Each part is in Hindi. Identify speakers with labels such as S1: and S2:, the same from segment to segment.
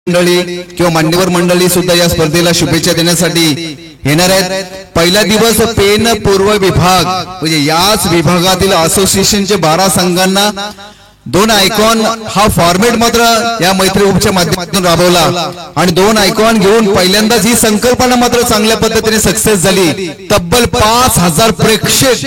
S1: मंडळी किंवा मान्यवर मंडळी सुद्धा या स्पर्धेला शुभेच्छा देण्यासाठी येणार आहेत। पहिला दिवस पेन पूर्व विभाग म्हणजे याच विभागातील असोसिएशनचे 12 संघांना 2 आयकॉन हा फॉर्मेट मात्र या मैत्री ग्रुपच्या माध्यमातून राबवला आणि 2 आयकॉन घेऊन पहिल्यांदाच ही संकल्पना मात्र चांगल्या पद्धतीने सक्सेस झाली। तब्बल 5000 प्रेक्षक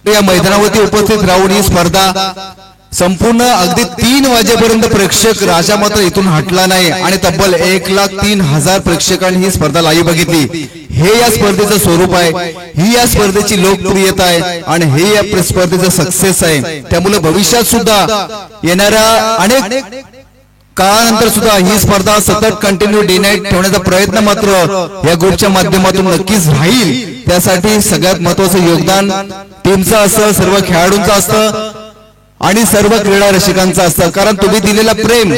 S1: या मैदानावरती उपस्थित राहून ही स्पर्धा संपूर्ण अगदी 3 वाजेपर्यंत प्रेक्षक राजा मात्र इथून हटला नाही आणि तब्बल 1,03,000 प्रेक्षकांनी ही स्पर्धा लाईव्ह बघितली। हे या स्पर्धेचं स्वरूप आहे, ही या स्पर्धेची लोकप्रियता आहे आणि हे या स्पर्धेचं सक्सेस आहे। त्यामुळे भविष्यात सुद्धा येणाऱ्या अनेक काळानंतर सुद्धा ही स्पर्धा सतत कंटिन्यू डे नाईट ठेवण्याचा प्रयत्न मात्र या ग्रुपच्या माध्यमातून नक्कीच राहील। त्यासाठी सगळ्यात महत्त्वाचं योगदान टीमचं असतं, सर्व खेळाडूंचं असतं आणि सर्व क्रीडा रसिकांचं असतं, कारण तुम्ही दिलेला प्रेम।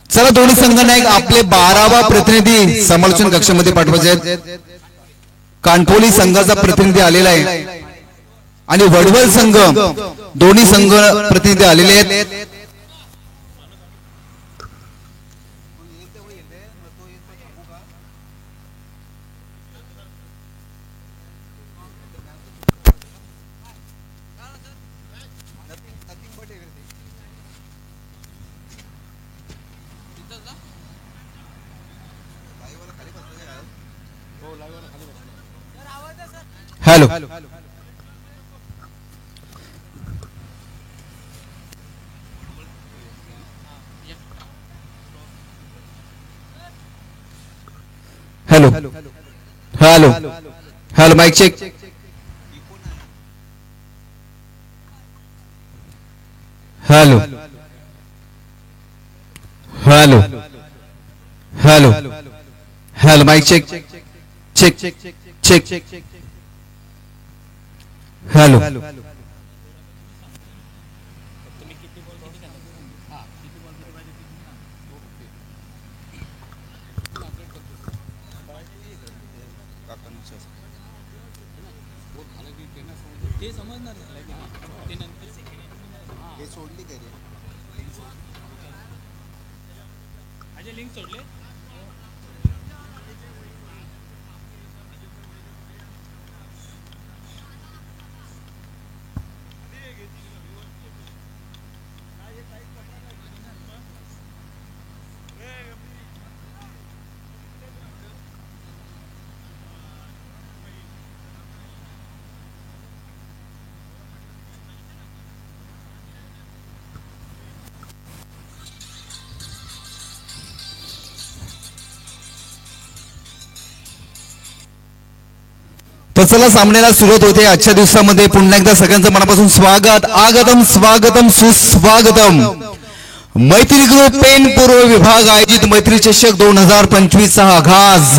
S1: चला दोन्ही संघांना एक आपले 12वा प्रतिनिधी समालोचन कक्षामध्ये पाठवायचे आहेत। कानपोली संघाचा प्रतिनिधी आलेला आहे आणि वडवल संघ दोन्ही संघ प्रतिनिधी आलेले आहेत। Hello hello hello hello mic check. Hello hello hello hello mic check check check hello तर चला सामन्याला सुरुवात होते। आजच्या दिवसामध्ये पुन्हा एकदा सगळ्यांचं मनापासून स्वागत, आगतम स्वागतम सुस्वागतम। मैत्री ग्रुप पेन पूर्व विभाग आयोजित मैत्री चषक 2025 चा आगाज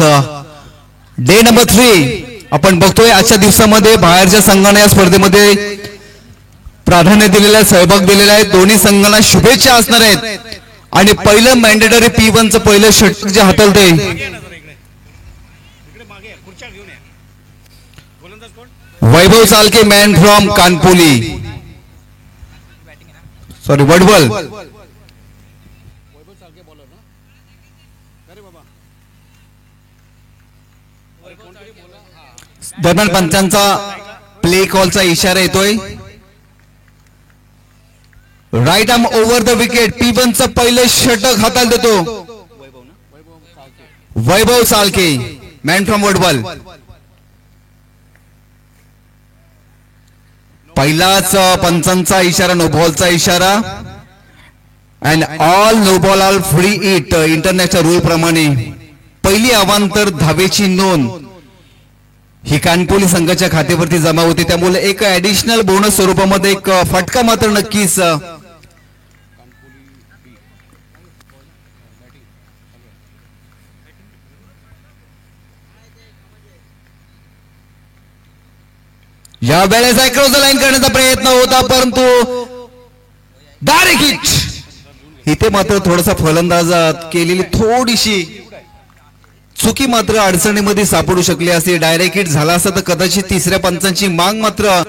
S1: डे नंबर 3 आपण बघतोय। आजच्या दिवसामध्ये बाहेरच्या संघाने या स्पर्धेमध्ये प्राधान्य दिलेलं आहे, सहभाग दिलेला आहे। दोन्ही संघांना शुभेच्छा असणार आहेत आणि पहिलं मॅन्डेटरी P1 चं पहिलं षटक जे हाताळते Vaibhav Salke man from Kanpoli sorry वडवल। दरम्यान पंचांचा प्ले कॉलचा इशारा येतोय। Right arm over the wicket P1 चं पहिलं षटक हाताला देतो वैभव सालके मॅन फ्रॉम वडवल। पहिलाच पंचांचा इशारा, नो बॉलचा इशारा and all know ball all free it international rule प्रमाणे पहिली अवांतर धावेची नोंद ही कानपोली संघाच्या खात्यावरती जमा होते। त्यामुळे एक ऍडिशनल बोनस स्वरूपामध्ये एक फटका मात्र नक्कीच या वेळेस क्रॉस द लाईन करण्याचा प्रयत्न होता परंतु डायरेक्ट हिट। इथे मात्र थोडासा फलंदाजात केलेली थोडीशी चुकी मात्र अडचणीमध्ये सापडू शकली असती। डायरेक्ट हिट झाला असता तर कदाचित तिसऱ्या पंचांची मांग मात्र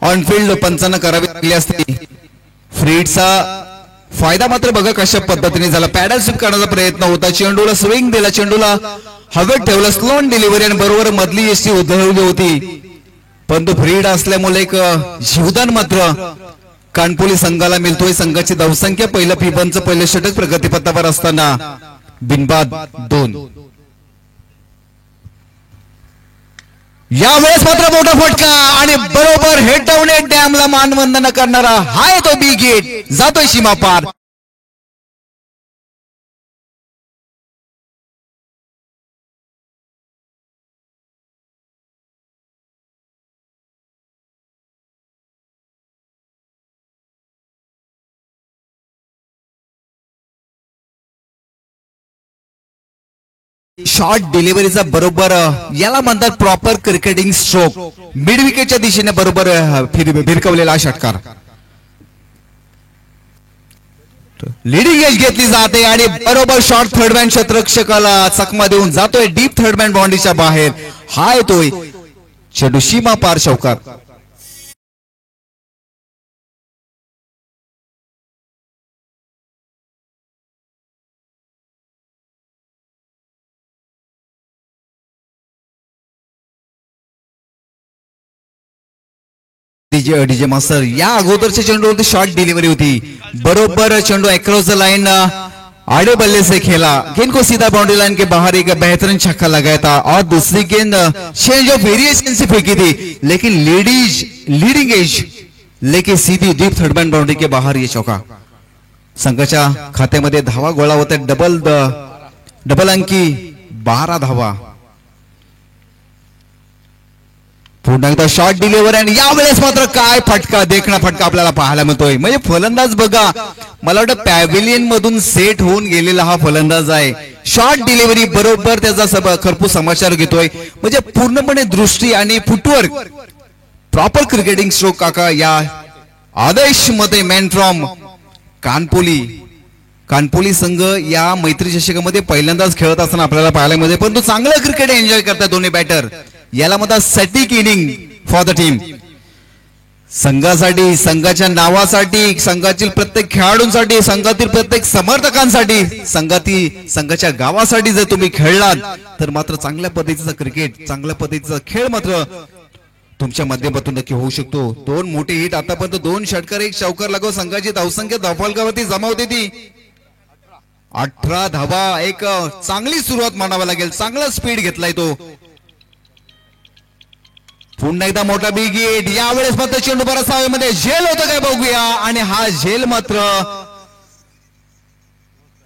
S1: ऑनफिल्ड पंचांना करावी लागली असती। फ्रीडचा फायदा मात्र बघा कशा पद्धतीने झाला. पॅडल स्वीप करण्याचा प्रयत्न होता, चेंडूला स्विंग दिला, चेंडूला हवेत ठेवलं, स्लोन डिलिव्हरी आणि बरोबर मधली एसटी उधळवली होती. परंतु फ्रीड असल्यामुळे एक जीवदान मात्र कानपुली संघाला मिळतोय. संघाची धावसंख्या पहिलं फिबनचं पहिलं षटक प्रगतीपथावर असताना बिनबाद 2. यावेळेस मात्र मोठा फटका आणि बरोबर हेड डाऊन एक डॅमला मानवंदना करणारा हाय तो बी गेट जातोय सीमा पार. शॉर्ट डिलिव्हरीचा बरोबर याला म्हणतात प्रॉपर क्रिकेटिंग स्ट्रोक. मिड विकेटच्या दिशेने बरोबर भिरकवलेला षटकार. लीडिंग एज घेतली जाते आणि बरोबर शॉर्ट थर्डमॅन क्षेत्ररक्षकाला चकमा देऊन जातोय डीप थर्डमॅन बाउंड्रीच्या बाहेर. हा येतोय चेंडू सीमा पार चौकार. डीजे मास्टर या अगोदरच्या चेंडूवरती शॉर्ट डिलिव्हरी होती, बरोबर चेंडू अक्रॉस द लाइन आड़े बल्ले से खेला, गेंद को सीधा बाउंड्री लाइन के बाहर एक बेहतरीन छक्का लगाया था और दूसरी गेंद चेंज ऑफ वेरिएशन से फेंकी थी, लेकिन लीडिंग एज लेके सीधी डीप थर्ड मैन बाउंड्री के बाहर ये चौका. संघाच्या खात्यामध्ये धावा गोळा होत डबल अंकी 12 धावा. पुन्हा एकदा शॉर्ट डिलिव्हरी आणि यावेळेस मात्र काय फटका, देखणा फटका आपल्याला पाहायला मिळतोय. म्हणजे फलंदाज बघा, मला वाटतं पॅव्हिलियन मधून सेट होऊन गेलेला हा फलंदाज आहे. शॉर्ट डिलिव्हरी बरोबर त्याचा खरपूस समाचार घेतोय. म्हणजे पूर्णपणे दृष्टी आणि फुटवर्क प्रॉपर क्रिकेटिंग स्ट्रोक काका या आदेश मध्ये मॅन फ्रॉम कानपुली संघ या मैत्री चषकामध्ये पहिल्यांदाच खेळत असताना आपल्याला पाहायला मिळते. परंतु चांगलं क्रिकेट एन्जॉय करतात दोन्ही बॅटर. याला म्हणतात सेटिक इनिंग फॉर द टीम. संघासाठी, संघाच्या नावासाठी, संघातील प्रत्येक खेळाडूंसाठी, संघातील प्रत्येक समर्थकांसाठी, संघाच्या गावासाठी जर तुम्ही खेळलात तर मात्र चांगल्या पद्धतीचा क्रिकेट, चांगल्या पद्धतीचा खेळ मात्र तुमच्या माध्यमातून नक्की होऊ शकतो. 2 मोठे हिट आतापर्यंत, 2 षटकार, 1 चौकार लागून संघाची धावसंख्या धावफलकावरती जमा होती ती 18 धावा. एक चांगली सुरुवात मानावी लागेल, चांगला स्पीड घेतलाय तो. पुन्हा एकदा मोठा बिग हिट. यावेळेस मात्र चेंडू बराच हवेमध्ये झेल होतं काय बघूया आणि हा झेल मात्र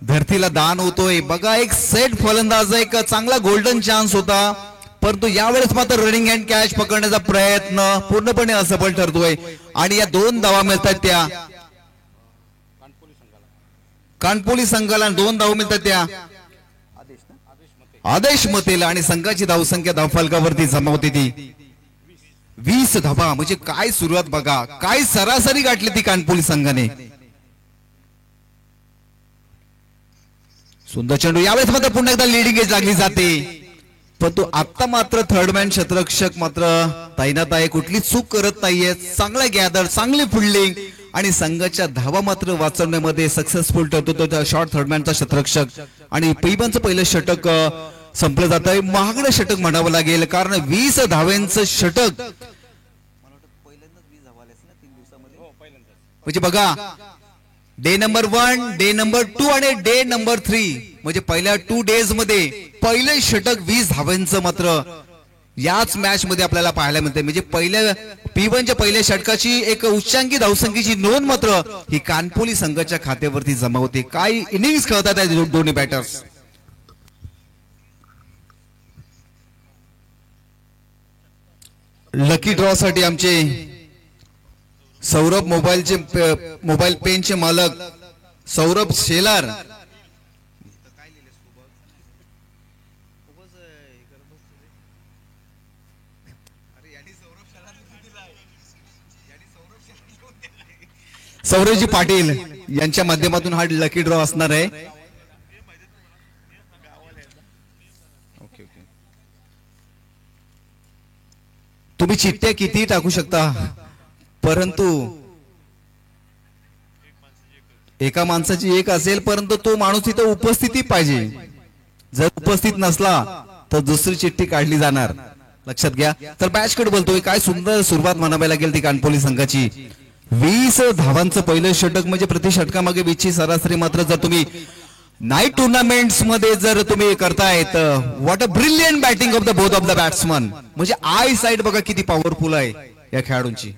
S1: धरतीला दान होतोय. बघा एक सेट फलंदाज, एक चांगला गोल्डन चान्स होता, परंतु यावेळेस मात्र रनिंग हँड कॅच पकडण्याचा प्रयत्न पूर्णपणे असफल ठरतोय. आणि या 2 धावा मिळतात त्या कानपुली संघाला, 2 धावा मिळतात त्या आदेश मतेला आणि संघाची धावसंख्या धावफलकावरती जमा होती ती 20 धावा. म्हणजे काय सुरुवात बघा, काय सरासरी गाठली ती कानपुली संघाने. सुंदर चेंडू. यावेळेस मात्र पुन्हा एकदा लीडिंग एज लागली जाते, परंतु आता मात्र थर्डमॅन क्षेत्ररक्षक मात्र तैनात आहे, कुठली चूक करत नाहीये. चांगला गॅदर, चांगली फिल्डिंग आणि संघाच्या धावा मात्र वाचवण्यामध्ये सक्सेसफुल ठरतो तो शॉर्ट थर्डमॅनचा क्षेत्ररक्षक. आणि पैबांचं पहिलं षटक संपलं जात आहे. महागडं षटक म्हणावं लागेल, कारण 20 धाव्यांचं षटक म्हणजे बघा, डे नंबर 1, डे नंबर 2 आणि डे नंबर 3 म्हणजे पहिल्या 2 डेज मध्ये पहिलं षटक 20 धाव्यांचं मात्र याच मॅच मध्ये आपल्याला पाहायला मिळते. म्हणजे पहिल्या P1च्या पहिल्या षटकाची एक उच्चांकी धावसंख्येची नोंद मात्र ही कानपुली संघाच्या खात्यावरती जमा होते. काय इनिंग्स खेळतात दोन्ही बॅटर्स. लकी ड्रॉ साठी आमचे सौरभ मोबाईल पेनचे मालक सौरभ शेलार सौरभजी पाटील यांच्या माध्यमातून हा लकी ड्रॉ असणार आहे. तुम्ही चिठ्ठ्या किती टाकू शकता, परंतु एका माणसाची एक असेल, परंतु तो माणूस तिथे उपस्थिती पाहिजे. जर उपस्थित नसला तर दुसरी चिठ्ठी काढली जाणार, लक्षात घ्या. तर बॅच कडे बोलतोय, काय सुंदर सुरुवात म्हणावी लागेल ती कानपोली संघाची. 20 धावांचं पहिलं षटक म्हणजे प्रति षटकामागे 20ची सरासरी. मात्र जर तुम्ही नाईट टुर्नामेंट्स मध्ये जर तुम्ही करताय तर what a brilliant batting of the both of the batsman. म्हणजे आय साईड बघा किती पॉवरफुल आहे या खेळाडूंची.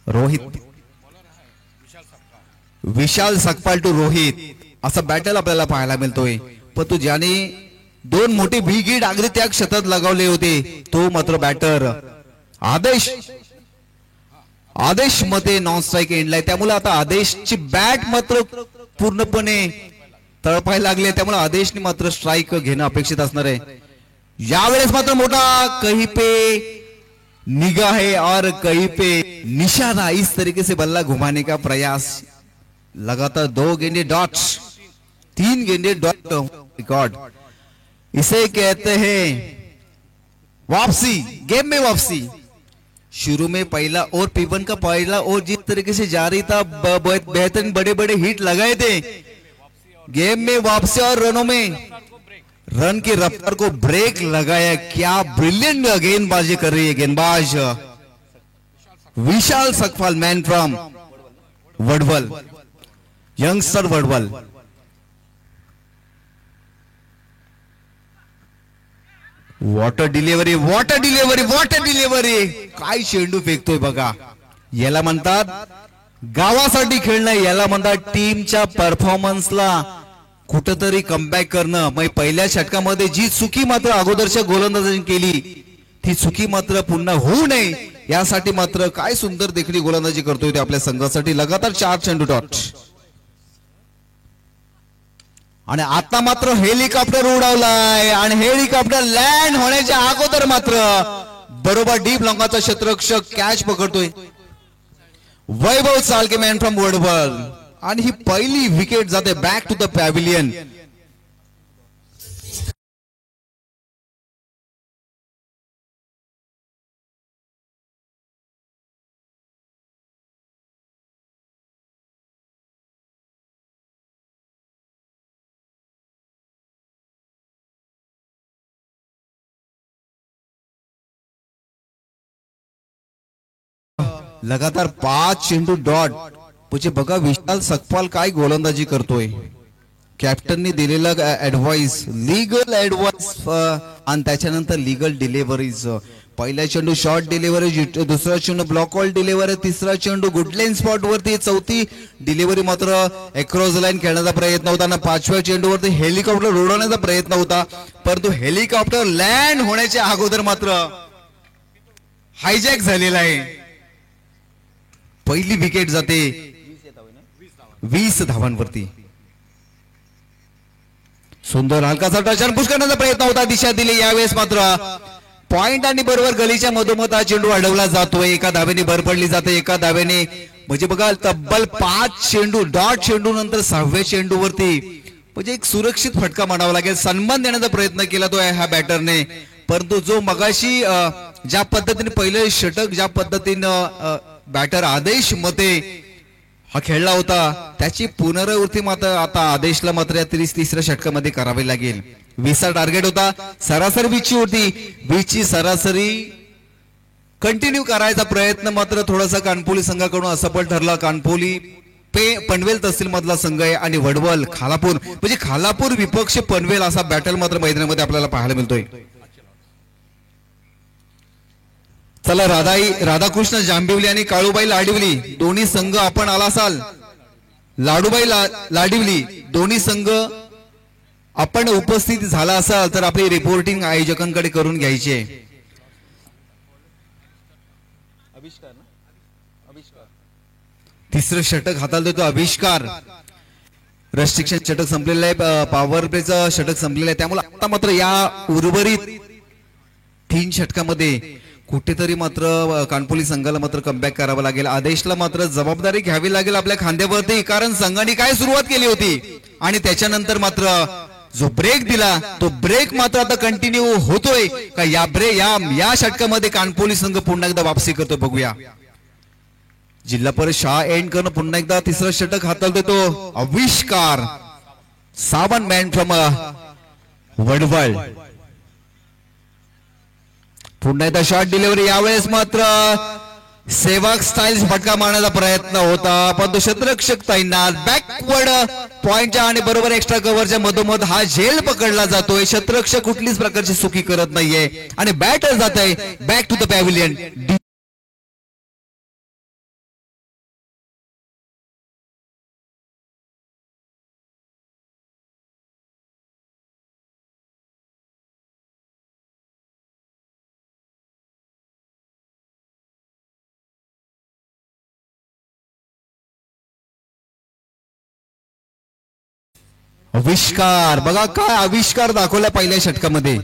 S1: रोहित, विशाल सकपाल टू रोहित असा बॅटल आपल्याला पाहायला मिळतोय. पण तो ज्याने 2 मोठे बिग हिट अगदी त्या क्षेत्रात लगावले होते तो मात्र बॅटर आदेश मध्ये नॉन स्ट्राईक एंडलाय. त्यामुळे आता आदेशची बॅट मात्र पूर्णपणे तळपायला लागली, त्यामुळे आदेशने मात्र स्ट्राईक घेणं अपेक्षित असणार आहे. यावेळेस मात्र मोठा कहीं पे निगाह है और कहीं पे निशाना, इस तरीके से बल्ला घुमाने का प्रयास. लगातार 2 गेंदे डॉट्स, 3 गेंदे डॉट. गॉड, इसे कहते हैं वापसी, गेम में वापसी. शुरू में पहला और P1 का पहला और जिस तरीके से जारी था, बेहतरीन बड़े बड़े हिट लगाए थे. गेम में वापसी और रनों में रन की रफ्तार को ब्रेक लगाया. क्या ब्रिलियंट गेंदबाजी कर रही है गेंदबाज Vishal Sakpal, man from Wadwal, youngster Wadwal. Water delivery, water delivery, water delivery. काय चेंडू फेकतोय बघा. याला म्हणतात गावासाठी खेळणं, याला म्हणतात टीमच्या परफॉर्मन्सला कुठेतरी कमबॅक करणं. मग पहिल्या षटकामध्ये जी चुकी मात्र अगोदरच्या गोलंदाजांनी केली ती चुकी मात्र पुन्हा होऊ नये यासाठी मात्र काय सुंदर देखणी गोलंदाजी करतोय ते आपल्या संघासाठी. लगातार 4 चेंडू डॉट. आणि आता मात्र हेलिकॉप्टर उडवलाय आणि हेलिकॉप्टर लँड होण्याच्या अगोदर मात्र बरोबर डीप लॉंगाचा क्षेत्ररक्षक कॅच पकडतोय वैभव चालके, मॅन फ्रॉम वडवल. आणि ही पहिली विकेट जाते बॅक टू द पॅव्हिलियन. लगातार 5 चेंडू डॉट. म्हणजे बघा विशाल सकपाल काय गोलंदाजी करतोय. कॅप्टननी दिलेला ऍडवाइस, लीगल ऍडवाइस आणि त्याच्यानंतर लीगल डिलिव्हरीज. पहिला चेंडू शॉर्ट डिलिव्हरी, दुसरा चेंडू ब्लॉक ऑल डिलिव्हरी, तिसरा चेंडू गुड लाईन स्पॉट वरती, चौथी डिलिव्हरी मात्र अक्रॉस लाईन खेळण्याचा प्रयत्न होता आणि 5व्या चेंडूवरती हेलिकॉप्टर उडवण्याचा प्रयत्न होता. परंतु हेलिकॉप्टर लँड होण्याच्या अगोदर मात्र हायजॅक झालेला आहे. पहिली विकेट जाते 20 धावांवरती. सुंदर हलकासा टचर पुश करण्याचा प्रयत्न होता, दिशा दिली. यावेळेस मात्र पॉइंट आणि बरोबर गलीच्या मधोमध हा चेंडू अडवला जातोय. एका धावेने भर पडली जाते, एका धावेने. म्हणजे बघा तब्बल 5 चेंडू डॉट चेंडू नंतर 6व्या चेंडूवरती म्हणजे एक सुरक्षित फटका म्हणावा लागेल. सन्मान देण्याचा प्रयत्न केला तो ह्या बॅटरने. परंतु जो मगाशी ज्या पद्धतीने पहिले षटक ज्या पद्धतीनं बॅटर आदेश मते हा खेळला होता त्याची पुनरावृत्ती मात्र आता आदेशला मात्र या 33ऱ्या षटकामध्ये करावी लागेल. 20चा टार्गेट होता, सरासरी 20ची होती. 20ची सरासरी कंटिन्यू करायचा प्रयत्न मात्र थोडासा कानपोली संघाकडून असफल ठरला. कानपोली पनवेल तहसील मधला संघ आहे आणि वडवल खालापूर म्हणजे खालापूर विपक्ष पनवेल असा बॅटल मात्र मैदानामध्ये आपल्याला पाहायला मिळतोय. चला राधाकृष्ण जांभिवली आणि काळूबाई लाडिवली दोन्ही संघ आपण आला असाल. लाडूबाई लाडिवली दोन्ही संघ आपण उपस्थित झाला असाल तर आपली रिपोर्टिंग आयोजकांकडे करून घ्यायची आहे. तिसरं षटक हाताला देतो आविष्कार. रेस्ट्रिक्शन षटक संपलेलं आहे, पॉवर प्लेचं षटक संपलेलं आहे. त्यामुळे आता मात्र या उर्वरित 3 षटकामध्ये कुठेतरी मात्र कानपोली संघाला मात्र कमबॅक करावं लागेल. आदेशला मात्र जबाबदारी घ्यावी लागेल आपल्या खांद्यावरती, कारण संघाने काय सुरुवात केली होती आणि त्याच्यानंतर मात्र जो ब्रेक दिला तो ब्रेक मात्र आता कंटिन्यू होतोय का या षटकामध्ये कानपोली संघ पुन्हा एकदा वापसी करतो बघूया. जिल्हा परिषद शाळा एंड करून पुन्हा एकदा तिसरा षटक हाताळतो तो आविष्कार सावन मॅन फ्रॉम वडवळ. पुन्हा एकदा शॉट डिलिव्हरी. यावेळेस मात्र सेवक स्टाईल्स फटका मारण्याचा प्रयत्न होता पण तो क्षेत्ररक्षक तैनात. बॅकवर्ड पॉइंटच्या आणि बरोबर एक्स्ट्रा कव्हरच्या मधोमध हा झेल पकडला जातोय. क्षेत्ररक्षक कुठलीच प्रकारची चुकी करत नाहीये आणि बॅटर जात आहे बॅक टू द पॅव्हिलियन. आविष्कार बघा काय आविष्कार दाखवला पहिल्या षटकामध्ये.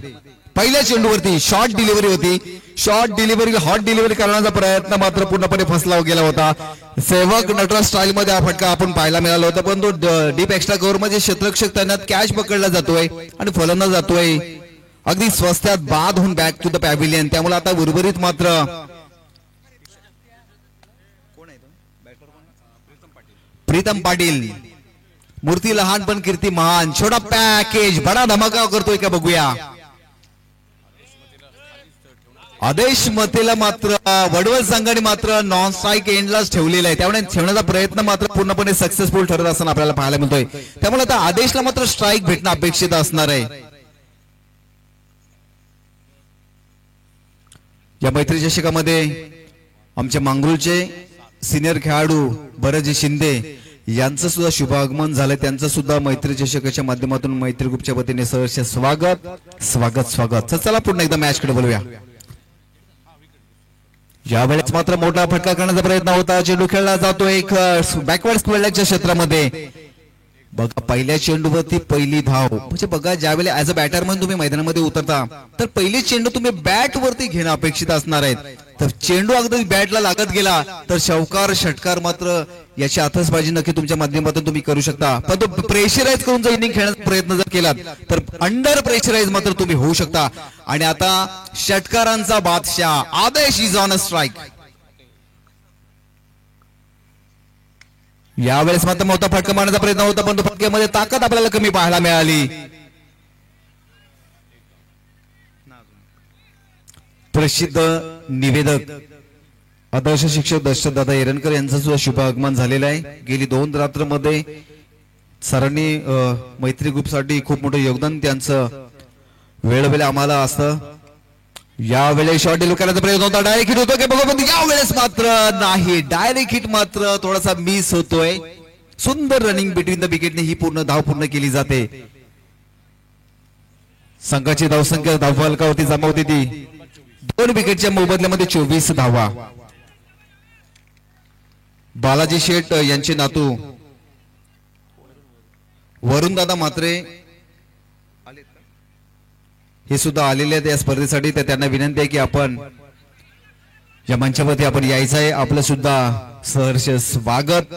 S1: पहिल्या चेंडूवरती शॉर्ट डिलिव्हरी होती. शॉर्ट डिलिव्हरी हॉट डिलिव्हरी करण्याचा प्रयत्न मात्र पूर्णपणे फसला गेला होता. सेवक नटराज स्टाईल मध्ये हा फटका आपण पाहायला मिळाला होता पण तो डीप एक्स्ट्रा कव्हर मध्ये क्षेत्ररक्षक तैनात कॅच पकडला जातोय आणि फलंदाज जातोय अगदी स्वस्तात बाद होऊन बॅक टू द पॅव्हिलियन. त्यामुळे आता उर्वरित मात्र प्रीतम पाटील. मूर्ती लहान पण कीर्ती महान. छोटा पॅकेज बडा धमाका करतोय का बघूया. आदेश मतेला मात्र वडवळ संघाने मात्र नॉन स्ट्राईक एंडलाच ठेवलेला आहे. त्यामुळे ठेवण्याचा प्रयत्न मात्र पूर्णपणे सक्सेसफुल ठरत असताना आपल्याला पाहायला मिळतोय. त्यामुळे आता आदेशला मात्र स्ट्राईक भेटणं अपेक्षित असणार आहे. या मैत्री चषकामध्ये आमच्या मांगरूळचे सिनियर खेळाडू भरतजी शिंदे यांचं सुद्धा शुभ आगमन झालंय. त्यांचं सुद्धा मैत्री चषकाच्या माध्यमातून मैत्री ग्रुपच्या वतीने सहर्ष स्वागत स्वागत स्वागत. चला पुन्हा एकदा मॅच कडे बोलूया. यावेळेस मात्र मोठा फटका करण्याचा प्रयत्न होता. चेंडू खेळला जातो एक बॅकवर्ड स्क्वेअरच्या क्षेत्रामध्ये. बघा पहिल्या चेंडूवरती पहिली धाव म्हणजे बघा ज्यावेळेला ऍज अ बॅटर म्हणून तुम्ही मैदानामध्ये उतरता तर पहिली चेंडू तुम्ही बॅट वरती घेणं अपेक्षित असणार आहेत. तर चेंडू अगदी बॅटला लागत गेला तर षटकार षटकार मात्र याची आतषबाजी नक्की तुमच्या माध्यमातून तुम्ही करू शकता. पण तो प्रेशराईज करून जर इनिंग खेळण्याचा प्रयत्न जर केलात तर अंडर प्रेशराईज मात्र तुम्ही होऊ शकता. आणि आता षटकारांचा बादशाह आदेश इज ऑन अ स्ट्राईक. यावेळेस मात्र मोठा फटका मारण्याचा प्रयत्न होता पण तो फटक्यामध्ये ताकद आपल्याला कमी पाहायला मिळाली. प्रसिद्ध निवेदक आदर्श शिक्षक दशरथदादा एरनकर यांचं सुद्धा शुभ आगमन झालेलं आहे. गेली 2 रात्रमध्ये सरांनी मैत्री ग्रुपसाठी खूप मोठं योगदान त्यांचं वेळोवेळी आम्हाला असतं. यावेळेस शॉट डिलिव्हरी करायचा प्रयत्न होता. डायरेक्ट हिट होतो की बघा पण यावेळेस मात्र नाही. डायरेक्ट हिट मात्र थोडासा मिस होतोय. सुंदर रनिंग बिटवीन द विकेटने ही पूर्ण धाव पूर्ण केली जाते. संघाची धावसंख्या धावफलकावरती जमा होती ती 2 विकेटच्या मोबदल्यामध्ये 24 धावा. बालाजी शेठ यांचे नातू वरुण दादा म्हात्रे हे सुद्धा आलेले आहेत या स्पर्धेसाठी. तर त्यांना विनंती आहे की आपण या मंचावरती आपण यायचं आहे. आपलं सुद्धा सहर्ष स्वागत.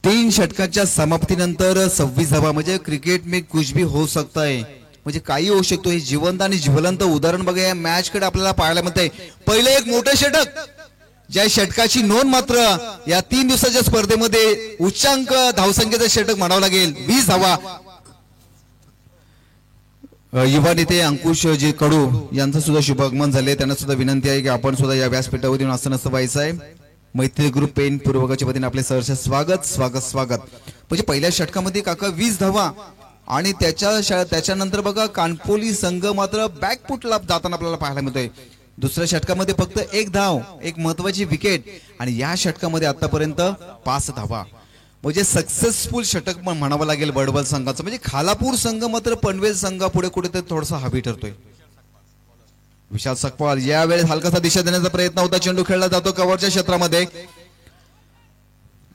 S1: 3 षटकाच्या समाप्तीनंतर 26 धावा म्हणजे क्रिकेट में कुछ भी हो सकता है. म्हणजे काही होऊ शकतो. हे जिवंत आणि ज्वलंत उदाहरण बघा या मॅच कडे आपल्याला पाहायला मिळतंय. पहिलं एक मोठं षटक ज्या षटकाची नोंद मात्र या 3 दिवसाच्या स्पर्धेमध्ये उच्चांक धावसंख्येचं षटक म्हणावं लागेल. 20 धावा. युवा नेते अंकुश जी कडू यांचं सुद्धा शुभ आगमन झाले. त्यांना सुद्धा विनंती आहे की आपण सुद्धा या व्यासपीठावर येऊन असं नसतं व्हायचं आहे. मैत्री ग्रुप पेन पूर्वकाच्या वतीने आपले सहर्ष स्वागत स्वागत स्वागत. म्हणजे पहिल्या षटकामध्ये काका 20 धावा आणि त्याच्यानंतर बघा कानपोली संघ मात्र बॅकफुटला जाताना आपल्याला पाहायला मिळतोय. दुसऱ्या षटकामध्ये फक्त एक धाव, एक महत्वाची विकेट आणि या षटकामध्ये आतापर्यंत 5 धावा, म्हणजे सक्सेसफुल षटक पण म्हणावं लागेल बडबल संघाचं. म्हणजे खालापूर संघ मात्र पनवेल संघापुढे कुठेतरी थोडासा हवी ठरतोय. विशाल सकपाल यावेळेस हलकासा दिशा देण्याचा प्रयत्न होता, चेंडू खेळला जातो कव्हरच्या क्षेत्रामध्ये,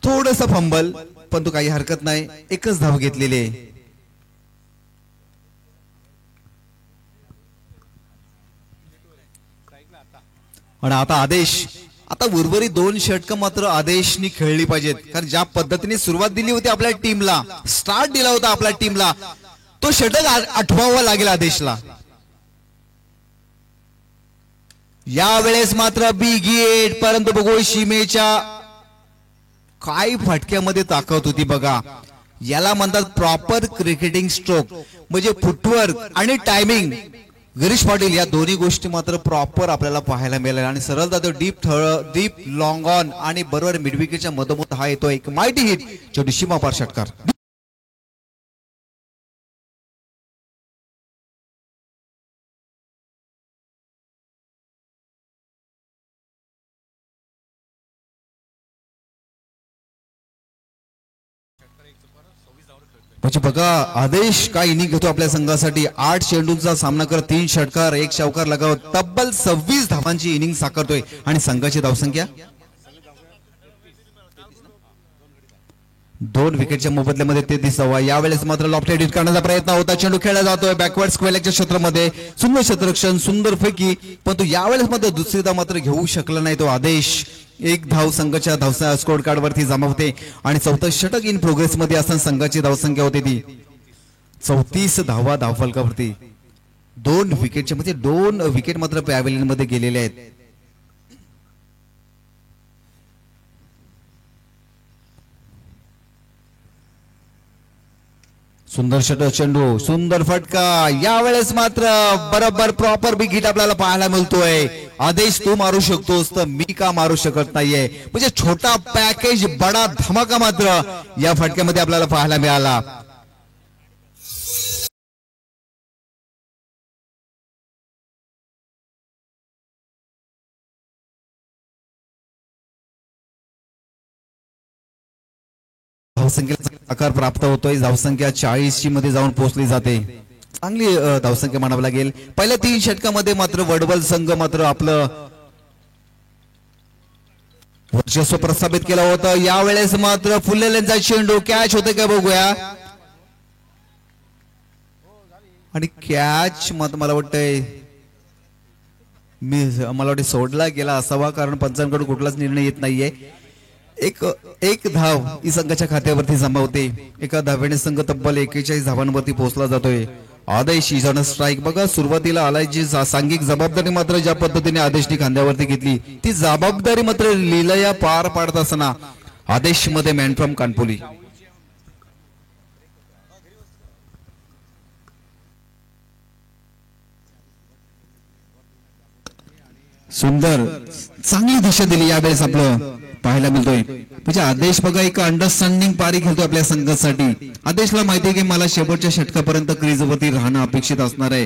S1: थोडंसं फंबल, पण तो काही हरकत नाही, एकच धाव घेतलेली आहे. आणि आता आदेश, आता उर्वरित 2 षटकं मात्र आदेशनी खेळली पाहिजेत, कारण ज्या पद्धतीने सुरुवात दिली होती आपल्या टीमला, स्टार्ट दिला होता आपल्या टीमला, तो षटक आठवावा लागेल आदेशला. यावेळेस मात्र बिग हिट, परंतु बघू सीमेच्या काय फटक्यामध्ये ताकद होती बघा. याला म्हणतात प्रॉपर क्रिकेटिंग स्ट्रोक, म्हणजे फुटवर्क आणि टायमिंग. गिरीश पाटील या दोन्ही गोष्टी मात्र प्रॉपर आपल्याला पाहायला मिळाल्या आणि सरळ जातो डीप लॉंग ऑन आणि बरोबर मिडविकेटच्या मधोमध हा येतो एक मायटी हिट, चेंडू सीमापार षटकार. म्हणजे बघा आदेश काय इनिंग घेतो आपल्या संघासाठी. 8 चेंडूंचा सामना करत 3 षटकार 1 चौकार लगावत तब्बल 26 धावांची इनिंग साकारतोय आणि संघाची धावसंख्या 2 विकेटच्या मोबदल्यामध्ये 33 धावा. यावेळेस मात्र लॉफ्टेड हिट करण्याचा प्रयत्न होता, चेंडू खेळला जातोय बॅकवर्ड स्क्वेअरच्या क्षेत्रामध्ये, सुंदर क्षेत्ररक्षण, सुंदर फेकी, पण तो यावेळेस मात्र दुसरी धाव मात्र घेऊ शकला नाही तो आदेश. 1 धाव संघाच्या धाव स्कोर कार्ड वरती जमा होते आणि 4थं षटक इन प्रोग्रेस मध्ये असताना संघाची धावसंख्या होती ती 34 धावा धावफलकावरती. 2 विकेटच्या म्हणजे 2 विकेट मात्र पॅव्हेलियन मध्ये गेलेले आहेत. सुंदर षटक, चेंडू, सुंदर फटका. यावेळेस मात्र बरोबर प्रॉपर बिग हिट आपल्याला पाहायला मिळतोय. आदेश तू मारू शकतोस तर मी का मारू शकत नाहीये, म्हणजे छोटा पॅकेज बडा धमाका मात्र या फटक्यामध्ये आपल्याला पाहायला मिळाला. धावसंख्येचा आकार प्राप्त होतोय, धावसंख्या 40 मध्ये जाऊन पोहोचली जाते. चांगली धावसंख्या म्हणावं लागेल. पहिल्या 3 षटकामध्ये मात्र वडवल संघ मात्र आपलं वर्चस्व प्रस्थापित केलं होतं. यावेळेस मात्र फुललेल्यांचा चेंडू कॅच होते का बघूया. आणि कॅच मला वाटतंय सोडला गेला असावा, कारण पंचांकडून कुठलाच निर्णय येत नाहीये. एक धाव ही संघाच्या खात्यावरती जमा होते. एका धावेने संघ तब्बल 41 धावांवरती पोहोचला जातोय. आदेश इजान स्ट्राईक बघा, सुरुवातीला आलाय जी सांघिक जबाबदारी मात्र ज्या पद्धतीने आदेशनी खांद्यावरती घेतली, ती जबाबदारी मात्र लीलया पार पाडत असताना आदेश मध्ये मॅन फ्रॉम कानपुली. सुंदर चांगली दिशा दिली यावेळेस आपलं पाहायला मिळतोय. म्हणजे आदेश बघा एक अंडरस्टँडिंग पारी खेळतो आपल्या संघासाठी. आदेशला माहिती आहे की मला शेवटच्या षटकापर्यंत क्रीजवरती राहणं अपेक्षित असणार आहे,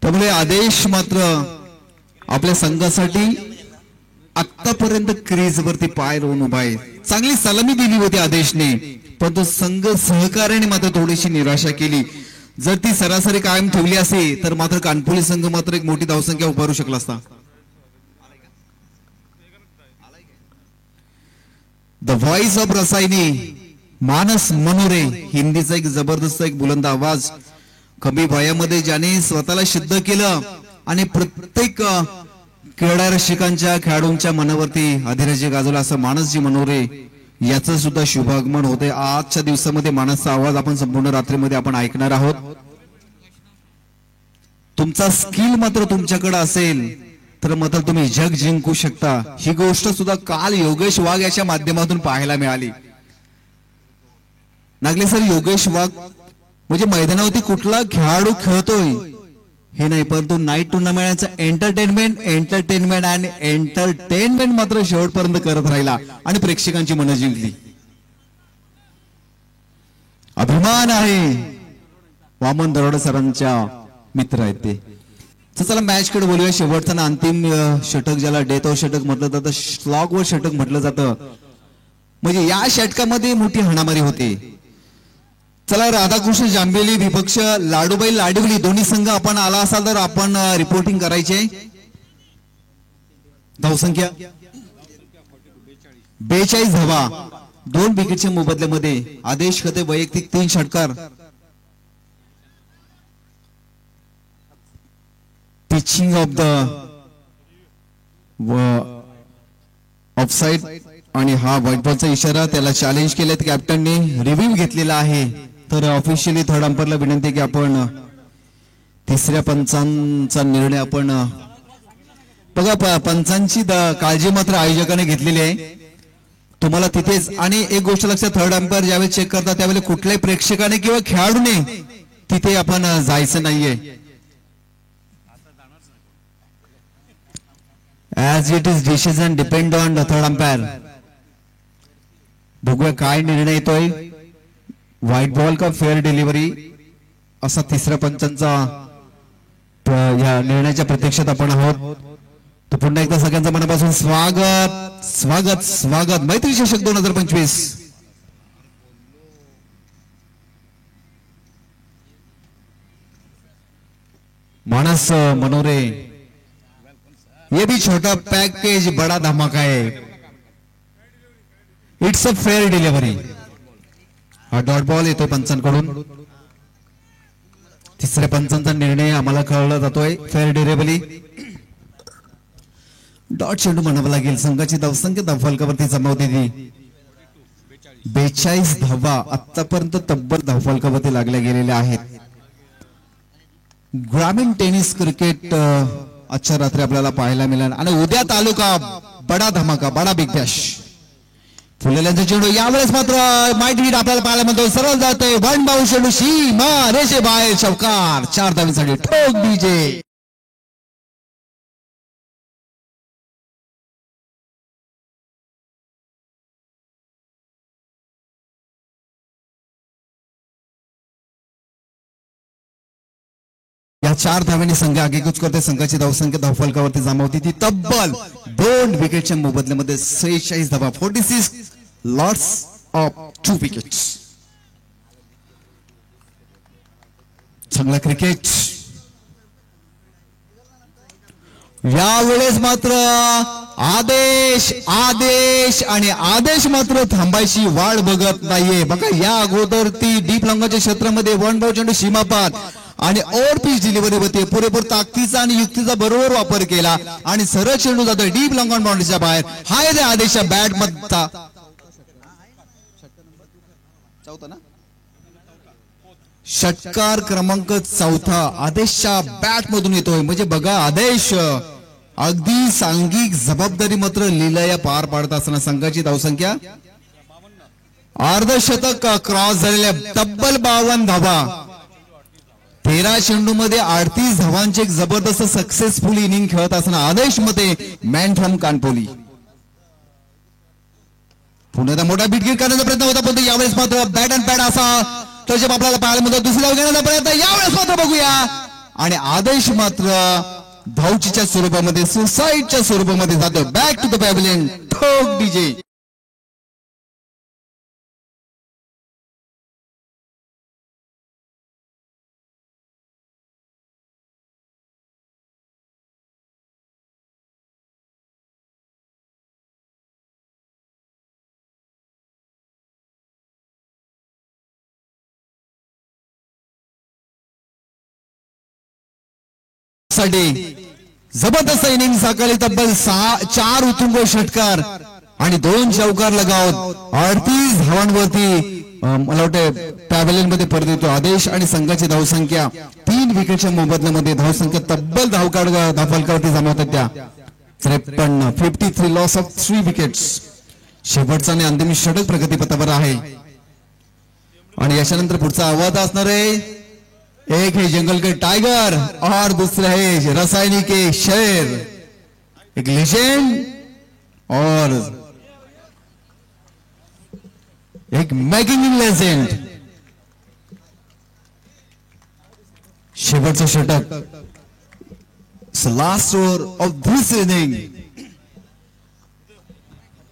S1: त्यामुळे आदेश मात्र आपल्या संघासाठी आतापर्यंत क्रीजवरती पाय रोवून उभा आहे. चांगली सलामी दिली होती आदेशने, पण तो संघ सहकार्याने मात्र थोडीशी निराशा केली. जर ती सरासरी कायम ठेवली असेल तर मात्र कानपुली संघ मात्र एक मोठी धावसंख्या उभारू शकला असता. द व्हॉइस ऑफ रसायनी मानस मनोरे, हिंदीचा एक जबरदस्त एक बुलंद आवाज, कमी वयामध्ये ज्याने स्वतःला सिद्ध केलं आणि प्रत्येक क्रीडा रसिकांच्या खेळाडूंच्या मनावरती अधिराज्य गाजवला असं मानसजी मनोरे याचं सुद्धा शुभागमन होते. आजच्या दिवसामध्ये मानसचा आवाज आपण संपूर्ण रात्रीमध्ये आपण ऐकणार आहोत. तुमचा स्किल मात्र तुमच्याकडे असेल तर मात्र तुम्ही जग जिंकू शकता. ही गोष्ट सुद्धा काल योगेश वाघ याच्या माध्यमातून पाहायला मिळाली. नागले सर, योगेश वाघ म्हणजे मैदानावरती कुठला खेळाडू खेळतोय हे नाही, परंतु नाईट टुर्नामेंटचं एंटरटेनमेंट आणि एंटरटेनमेंट मात्र शेवटपर्यंत करत राहिला आणि प्रेक्षकांची मनं जिंकली. अभिमान आहे वामन दरोडे सरांच्या मित्र आहेत ते. तर चला मॅच कडे बोलूया. शेवटचा ना अंतिम षटक, ज्याला डेथ ऑफ षटक म्हटलं जातं, स्लॉग वर षटक म्हटलं जातं, म्हणजे या षटकामध्ये मोठी हाणामारी होते. चला राधाकृष्ण जांभेली विपक्ष लाडूबाई लाडवली दोन्ही संघ आपण आला असाल तर आपण रिपोर्टिंग करायचे. धावसंख्या 42 धावा, 2 विकेटच्या मोबदल्यामध्ये. आदेश खते वैयक्तिक 3 षटकार. पिचिंग ऑफ द ऑफसाइड आणि हा व्हाईट बॉलचा इशारा, त्याला चॅलेंज केलेत कॅप्टनने, रिव्ह्यू घेतलेला आहे. तर ऑफिशियली थर्ड अंपायरला विनंती की आपण तिसऱ्या पंचांचा निर्णय आपण बघा. पंचांची काळजी मात्र आयोजकाने घेतलेली आहे तुम्हाला तिथेच. आणि एक गोष्ट लक्षात, थर्ड अंपायर ज्यावेळी चेक करतात त्यावेळी कुठल्याही प्रेक्षकाने किंवा खेळाडूने तिथे आपण जायचं नाहीये. As it is decision depend on the third umpire. बघूया काय निर्णय येतोय, व्हाईट बॉल का फेअर डिलिव्हरी, असा तिसऱ्या पंचांचा या निर्णयाच्या प्रतीक्षेत आपण आहोत. तर पुन्हा एकदा सगळ्यांचं मनापासून स्वागत स्वागत स्वागत. मैत्री चषक 2025 मानस मनोरे, ये भी छोटा पैकेज बड़ा धमाका है. It's a fair delivery. हा डॉट बॉल येतोय पंचांकडून. तिसऱ्या पंचांचा निर्णय आम्हाला कळला जातोय, फेअर डिलिव्हरी. डॉट चेंडू म्हणावं लागेल. संघाची धावसंख्या धावफलकावरती जमावते ती 42 धावा आतापर्यंत तब्बल धावफलकावरती लागल्या गेलेल्या आहेत. ग्रामीण टेनिस क्रिकेट आजच्या रात्री आपल्याला पाहायला मिळेल. आणि उद्या तालुका बडा धमाका, बडा बिग बॅश. फुलेल्यांचा चेंडू यावेळेस मात्र माइट हिट आपल्याला पाहायला मिळतो. सरळ जातोय, वन बाउंड चेंडू सीमा रेषे बाहेर, चौकार. 4 धावांसाठी ठोक डीजे. या 4 धावांनी संघ आगेकूच करते. संघाची धावसंख्या धावफलकावरती जमावती ती तब्बल 2 विकेटच्या मोबदल्यामध्ये 46 धावा. 46 लॉट्स ऑफ 2 विकेट्स. चांगला क्रिकेट. यावेळेस मात्र आदेश आदेश आणि आदेश मात्र थांबायची वाट बघत नाहीये. बघा या अगोदर ती डीप लॉंगाच्या क्षेत्रामध्ये वन बाउंड चेंडू सीमापार आणि ओव्हर पिच डिलिव्हरी होते. पुरेपूर ताकदीचा आणि युक्तीचा बरोबर वापर केला आणि सरळ चेंडू जातोय डीप लॉंग ऑन बाउंड्रीच्या बाहेर. हाय रे आदेशच्या बॅट मधता षटकार क्रमांक 4 आदेशच्या बॅट मधून येतोय. म्हणजे बघा आदेश अगदी सांघिक जबाबदारी मात्र लीलया पार पाडत असताना संघाची धावसंख्या अर्धशतक क्रॉस झालेल्या तब्बल 52 धावा. 13 चेंडू मध्ये 38 धावांचे एक जबरदस्त सक्सेसफुल इनिंग खेळत असताना आदेश मध्ये मॅन फ्रॉम कानपोली. पुन्हा मोठा बिटगीर करण्याचा प्रयत्न होता, पण यावेळेस मात्र बॅट अँड पॅड असा त्याच्या आपल्याला पाहायला मिळतो. दुसरी धाव घेण्याचा प्रयत्न यावेळेस मात्र बघूया. आणि आदेश मात्र धावचीच्या स्वरूपामध्ये सुसाईडच्या स्वरूपामध्ये जातो. बॅक टू द पॅव्हिलियन, ठोक डीजे. जबरदस्त इनिंग साकारली. तब्बल 4 उत्तुंग षटकार आणि 2 चौकार लगावत 38 धावांवरती मला वाटतं पॅव्हिलियन मध्ये परत येतो आदेश. आणि संघाची धावसंख्या 3 विकेटच्या मोबदल्यामध्ये धावसंख्या तब्बल धावफलकावरती जमावतात त्या 53. 53 लॉस ऑफ 3 विकेट्स. शेवटचा आणि अंतिम षटक प्रगतीपथावर आहे. आणि याच्यानंतर पुढचा आवाज असणार आहे, एक है जंगल के टाइगर और दूसरा है रासायनिक के शेर. एक लेजेंड और एक मेकिंग लेजेंड. शेवटचं षटक it's last over of this inning.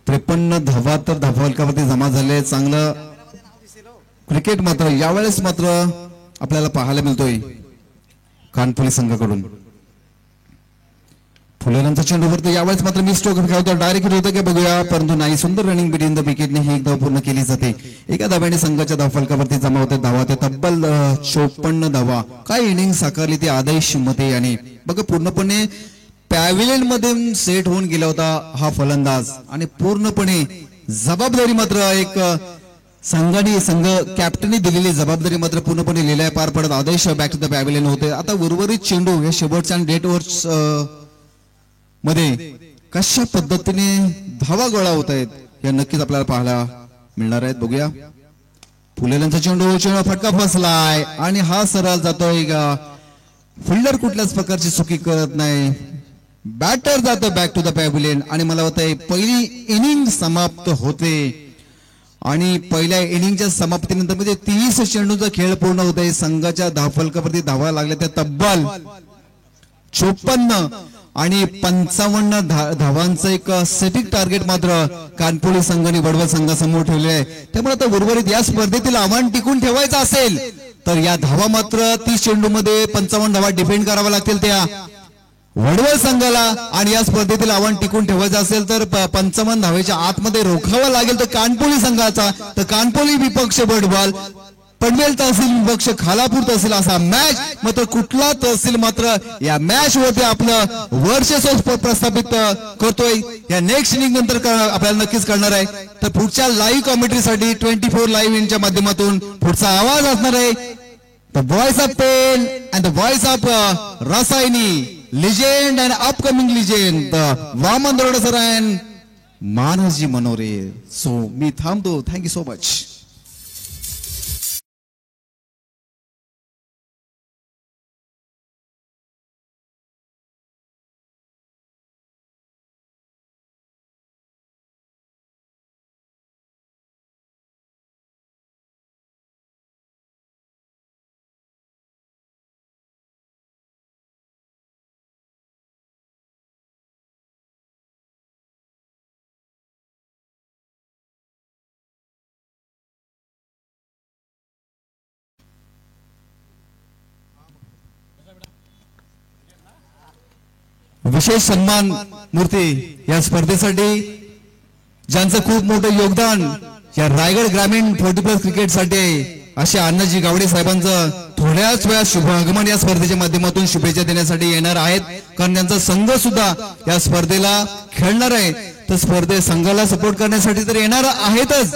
S1: 53 धावा तर धावफलकावरती जमा झाले. चांगलं क्रिकेट मात्र यावेळेस मात्र आपल्याला पाहायला मिळतोय कानपुली संघाकडून. फुलेरांचा चेंडूवरती यावेळेस मात्र मी स्ट्रोक खेळतो. डायरेक्ट होतं की बघूया, परंतु नाही. सुंदर रनिंग बिटवीन द विकेटने ही एक धाव पूर्ण केली जाते. एका धाव्याने संघाच्या धावफलकावरती जमा होते धावा. ते तब्बल 54 धावा. काय इनिंग साकारली ती आदेश मते याने. बघा पूर्णपणे पॅव्हिलियन मध्ये सेट होऊन गेला होता हा फलंदाज आणि पूर्णपणे जबाबदारी मात्र एक संघ कॅप्टनने दिलेली जबाबदारी मात्र पूर्णपणे लिलाय पार पडत आदेश बॅक टू द पॅव्हिलियन होते. आता उर्वरित चेंडू हे शेवटच्या डेट ओव्हर्स मध्ये कशा पद्धतीने धावा गोळा होत आहेत या नक्कीच आपल्याला पाहायला मिळणार आहेत. बघूया, फुलेलांचा चेंडू फटका फसलाय आणि हा सरळ जातोय का. फिल्डर कुठल्याच प्रकारची चुकी करत नाही. बॅटर जातो बॅक टू द पॅव्हिलियन आणि मला वाटतंय पहिली इनिंग समाप्त होते आणि पहिल्या इनिंगच्या समाप्तीनंतर म्हणजे 30 चेंडूचा खेळ पूर्ण होत आहे. संघाच्या धावफलकावरती धावा लागल्या त्या तब्बल 54 आणि 55 धावांचं एक सेटिंग टार्गेट मात्र कानपुली संघाने वडवल संघासमोर ठेवले आहे. त्यामुळे आता उर्वरित या स्पर्धेतील आव्हान टिकून ठेवायचं असेल तर या धावा मात्र 30 चेंडूमध्ये 55 धावा डिफेंड कराव्या लागतील त्या वडवल संघाला. आणि या स्पर्धेतील आव्हान टिकून ठेवायचं असेल तर 55 धावेच्या आतमध्ये रोखावं लागेल तर कानपुली संघाचा. तर कानपुली विपक्ष वडवल, पनवेल तहसील विपक्ष खालापूर तहसील असा मॅच मात्र कुठला तहसील मात्र या मॅच वरती आपलं वर्चस्व प्रस्थापित करतोय या नेक्स्ट इनिंग नंतर आपल्याला नक्कीच कळणार आहे. तर पुढच्या लाईव्ह कॉमेंट्रीसाठी 24 लाईव्ह इनच्या माध्यमातून पुढचा आवाज असणार आहे the voice of pen and the voice of Rasayani legend and upcoming legend the Vaman Dorode sir and Manasji Manore. So मी थांबतो. Thank you so much. विशेष सन्मान मूर्ती या स्पर्धेसाठी ज्यांचं खूप मोठं योगदान या रायगड ग्रामीण 40+ क्रिकेटसाठी असे अण्णाजी गावडे साहेबांचं थोड्याच वेळात शुभ आगमन या स्पर्धेच्या माध्यमातून शुभेच्छा देण्यासाठी येणार आहेत. कारण त्यांचा संघ सुद्धा या स्पर्धेला खेळणार आहे. तर स्पर्धे संघाला सपोर्ट करण्यासाठी तर येणार आहेतच,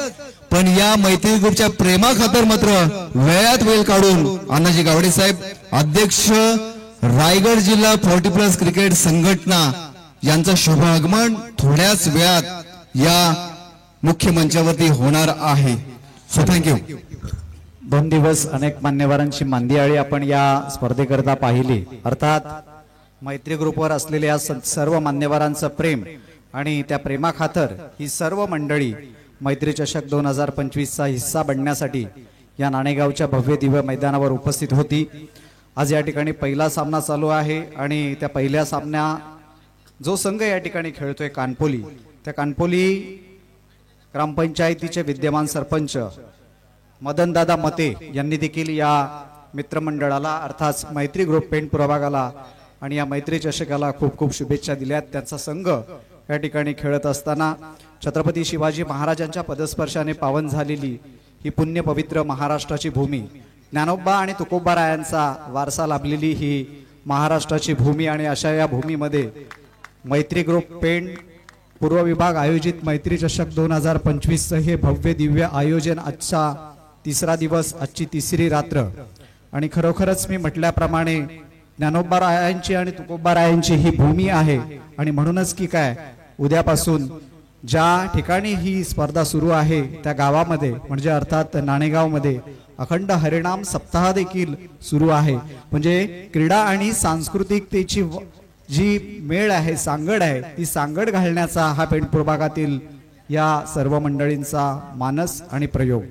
S1: पण या मैत्री ग्रुपच्या प्रेमाखातर मात्र वेळात वेळ काढून अण्णाजी गावडे साहेब अध्यक्ष रायगड जिल्हा 40+ क्रिकेट संघटना यांचं शुभ आगमन थोड्याच वेळात या मुख्य मंचावरती होणार आहे. So thank you.
S2: 2 दिवस अनेक मान्यवरांची मांदियाळी आपण या स्पर्धेकरता पाहिली. अर्थात मैत्री ग्रुपवर असलेल्या या सर्व मान्यवरांचं प्रेम आणि त्या प्रेमाखातर ही सर्व मंडळी मैत्री चषक 2025चा हिस्सा बनण्यासाठी या नाणेगावच्या भव्य दिव्य मैदानावर उपस्थित होती. आज या ठिकाणी पहिला सामना चालू आहे आणि त्या पहिल्या सामना जो संघ या ठिकाणी खेळतोय कानपोली, त्या कानपोली ग्रामपंचायतीचे विद्यमान सरपंच मदनदादा मते यांनी देखील या मित्रमंडळाला अर्थात मैत्री ग्रुप पेंट प्रभागाला आणि या मैत्री चषकाला खूप खूप शुभेच्छा दिल्यात. त्यांचा संघ या ठिकाणी खेळत असताना छत्रपती शिवाजी महाराजांच्या पदस्पर्शाने पावन झालेली ही पुण्य पवित्र महाराष्ट्राची भूमी, ज्ञानोबा आणि तुकोबारायांचा वारसा लाभलेली ही महाराष्ट्राची भूमी आणि अशा या भूमीमध्ये मैत्री ग्रुप पेंट पूर्व विभाग आयोजित मैत्री चषक 2025 हे भव्य दिव्य आयोजन आजचा 3रा दिवस, आजची 3री रात्र. आणि खरोखरच मी म्हटल्याप्रमाणे ज्ञानोबारायांची आणि तुकोबारायांची ही भूमी आहे आणि म्हणूनच की काय उद्यापासून ज्या ठिकाणी ही स्पर्धा सुरू आहे त्या गावामध्ये म्हणजे अर्थात नाणेगावमध्ये अखंड हरिनाम सप्ताह देखील सुरू आहे. म्हणजे क्रीडा आणि सांस्कृतिकतेची जी मेळ आहे, सांगड आहे, ती सांगड घालण्याचा हा पेंट प्रभागातील या सर्व मंडळींचा मानस आणि प्रयोग.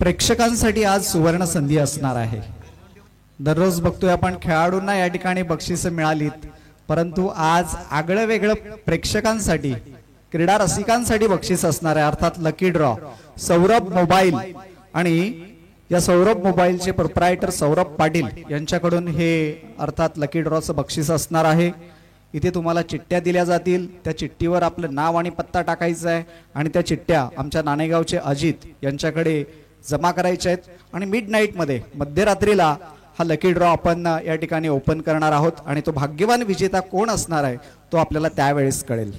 S2: प्रेक्षकांसाठी आज सुवर्ण संधी असणार आहे. दररोज बघतोय आपण खेळाडूंना या ठिकाणी बक्षिसं मिळालीत, परंतु आज आगळं वेगळं प्रेक्षकांसाठी, क्रीडा रसिकांसाठी बक्षीस असणार आहे. अर्थात लकी ड्रॉ. सौरभ मोबाईल आणि या सौरभ मोबाईलचे प्रोप्रायटर सौरभ पाटील यांच्याकडून हे अर्थात लकी ड्रॉचं बक्षीस असणार आहे. इथे तुम्हाला चिठ्ठ्या दिल्या जातील. त्या चिठ्ठीवर आपलं नाव आणि पत्ता टाकायचा आहे आणि त्या चिठ्ठ्या आमच्या नाणेगावचे अजित यांच्याकडे जमा करायच्या आहेत. आणि मिडनाईटमध्ये, मध्यरात्रीला हा लकी ड्रॉ आपण या ठिकाणी ओपन करणार आहोत आणि तो भाग्यवान विजेता कोण असणार आहे तो आपल्याला त्यावेळेस कळेल.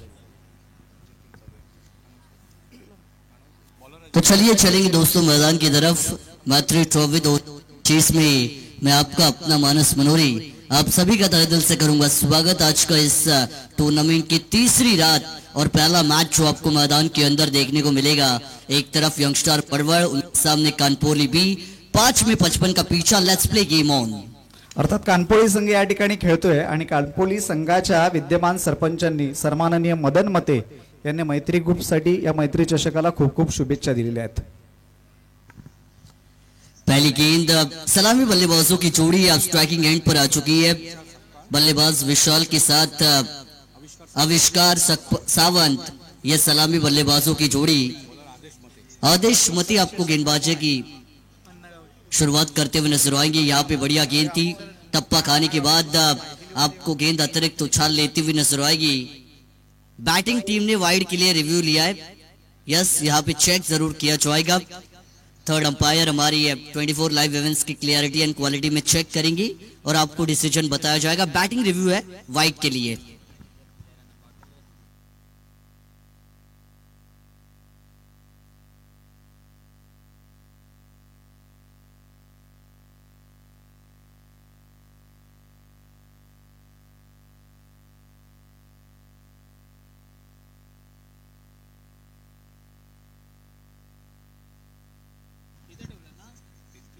S3: तो चलिए चलेंगे दोस्तों मैदान की तरफ. मैत्री ट्रॉफी 2025 में मैं आपका अपना मानस मनोरी आप सभी का तहे दिल से करूंगा स्वागत आज का इस टूर्नामेंट की तीसरी रात और पहला मैच जो आपको मैदान के अंदर देखने को मिलेगा. एक तरफ यंगस्टर परवड़, उनके सामने कानपोली बी. 5 में 55 का पीछा. Let's play game on.
S2: अर्थात कानपोली संघ या ठिकाणी खेळतोय आणि कानपोली संघाच्या विद्यमान सरपंचांनी सन्माननीय मदन मते यांनी मैत्री ग्रुपसाठी या मैत्री चषकाला खूप खूप शुभेच्छा दिलेल्या आहेत.
S3: पहली गेंद सलामी बल्लेबाजों की जोड़ी अब स्ट्राइकिंग एंड पर आ चुकी है. बल्लेबाज विशाल के साथ आविष्कार सावंत, यह सलामी बल्लेबाजों की जोड़ी. आदेश मती आपको गेंदबाजी की शुरुआत करते हुए नजर आएंगे. यहाँ पे बढ़िया गेंद थी. टप्पा खाने के बाद आपको गेंद अतिरिक्त उछाल लेती हुई नजर आएगी. बैटिंग टीम ने वाइड के लिए रिव्यू लिया है. यस, यहाँ पे चेक जरूर किया जाएगा. थर्ड अंपायर हमारी 24 लाइव इवेंट्स की क्लियरिटी एंड क्वालिटी में चेक करेंगी और आपको डिसीजन बताया जाएगा. बैटिंग रिव्यू है वाइड के लिए.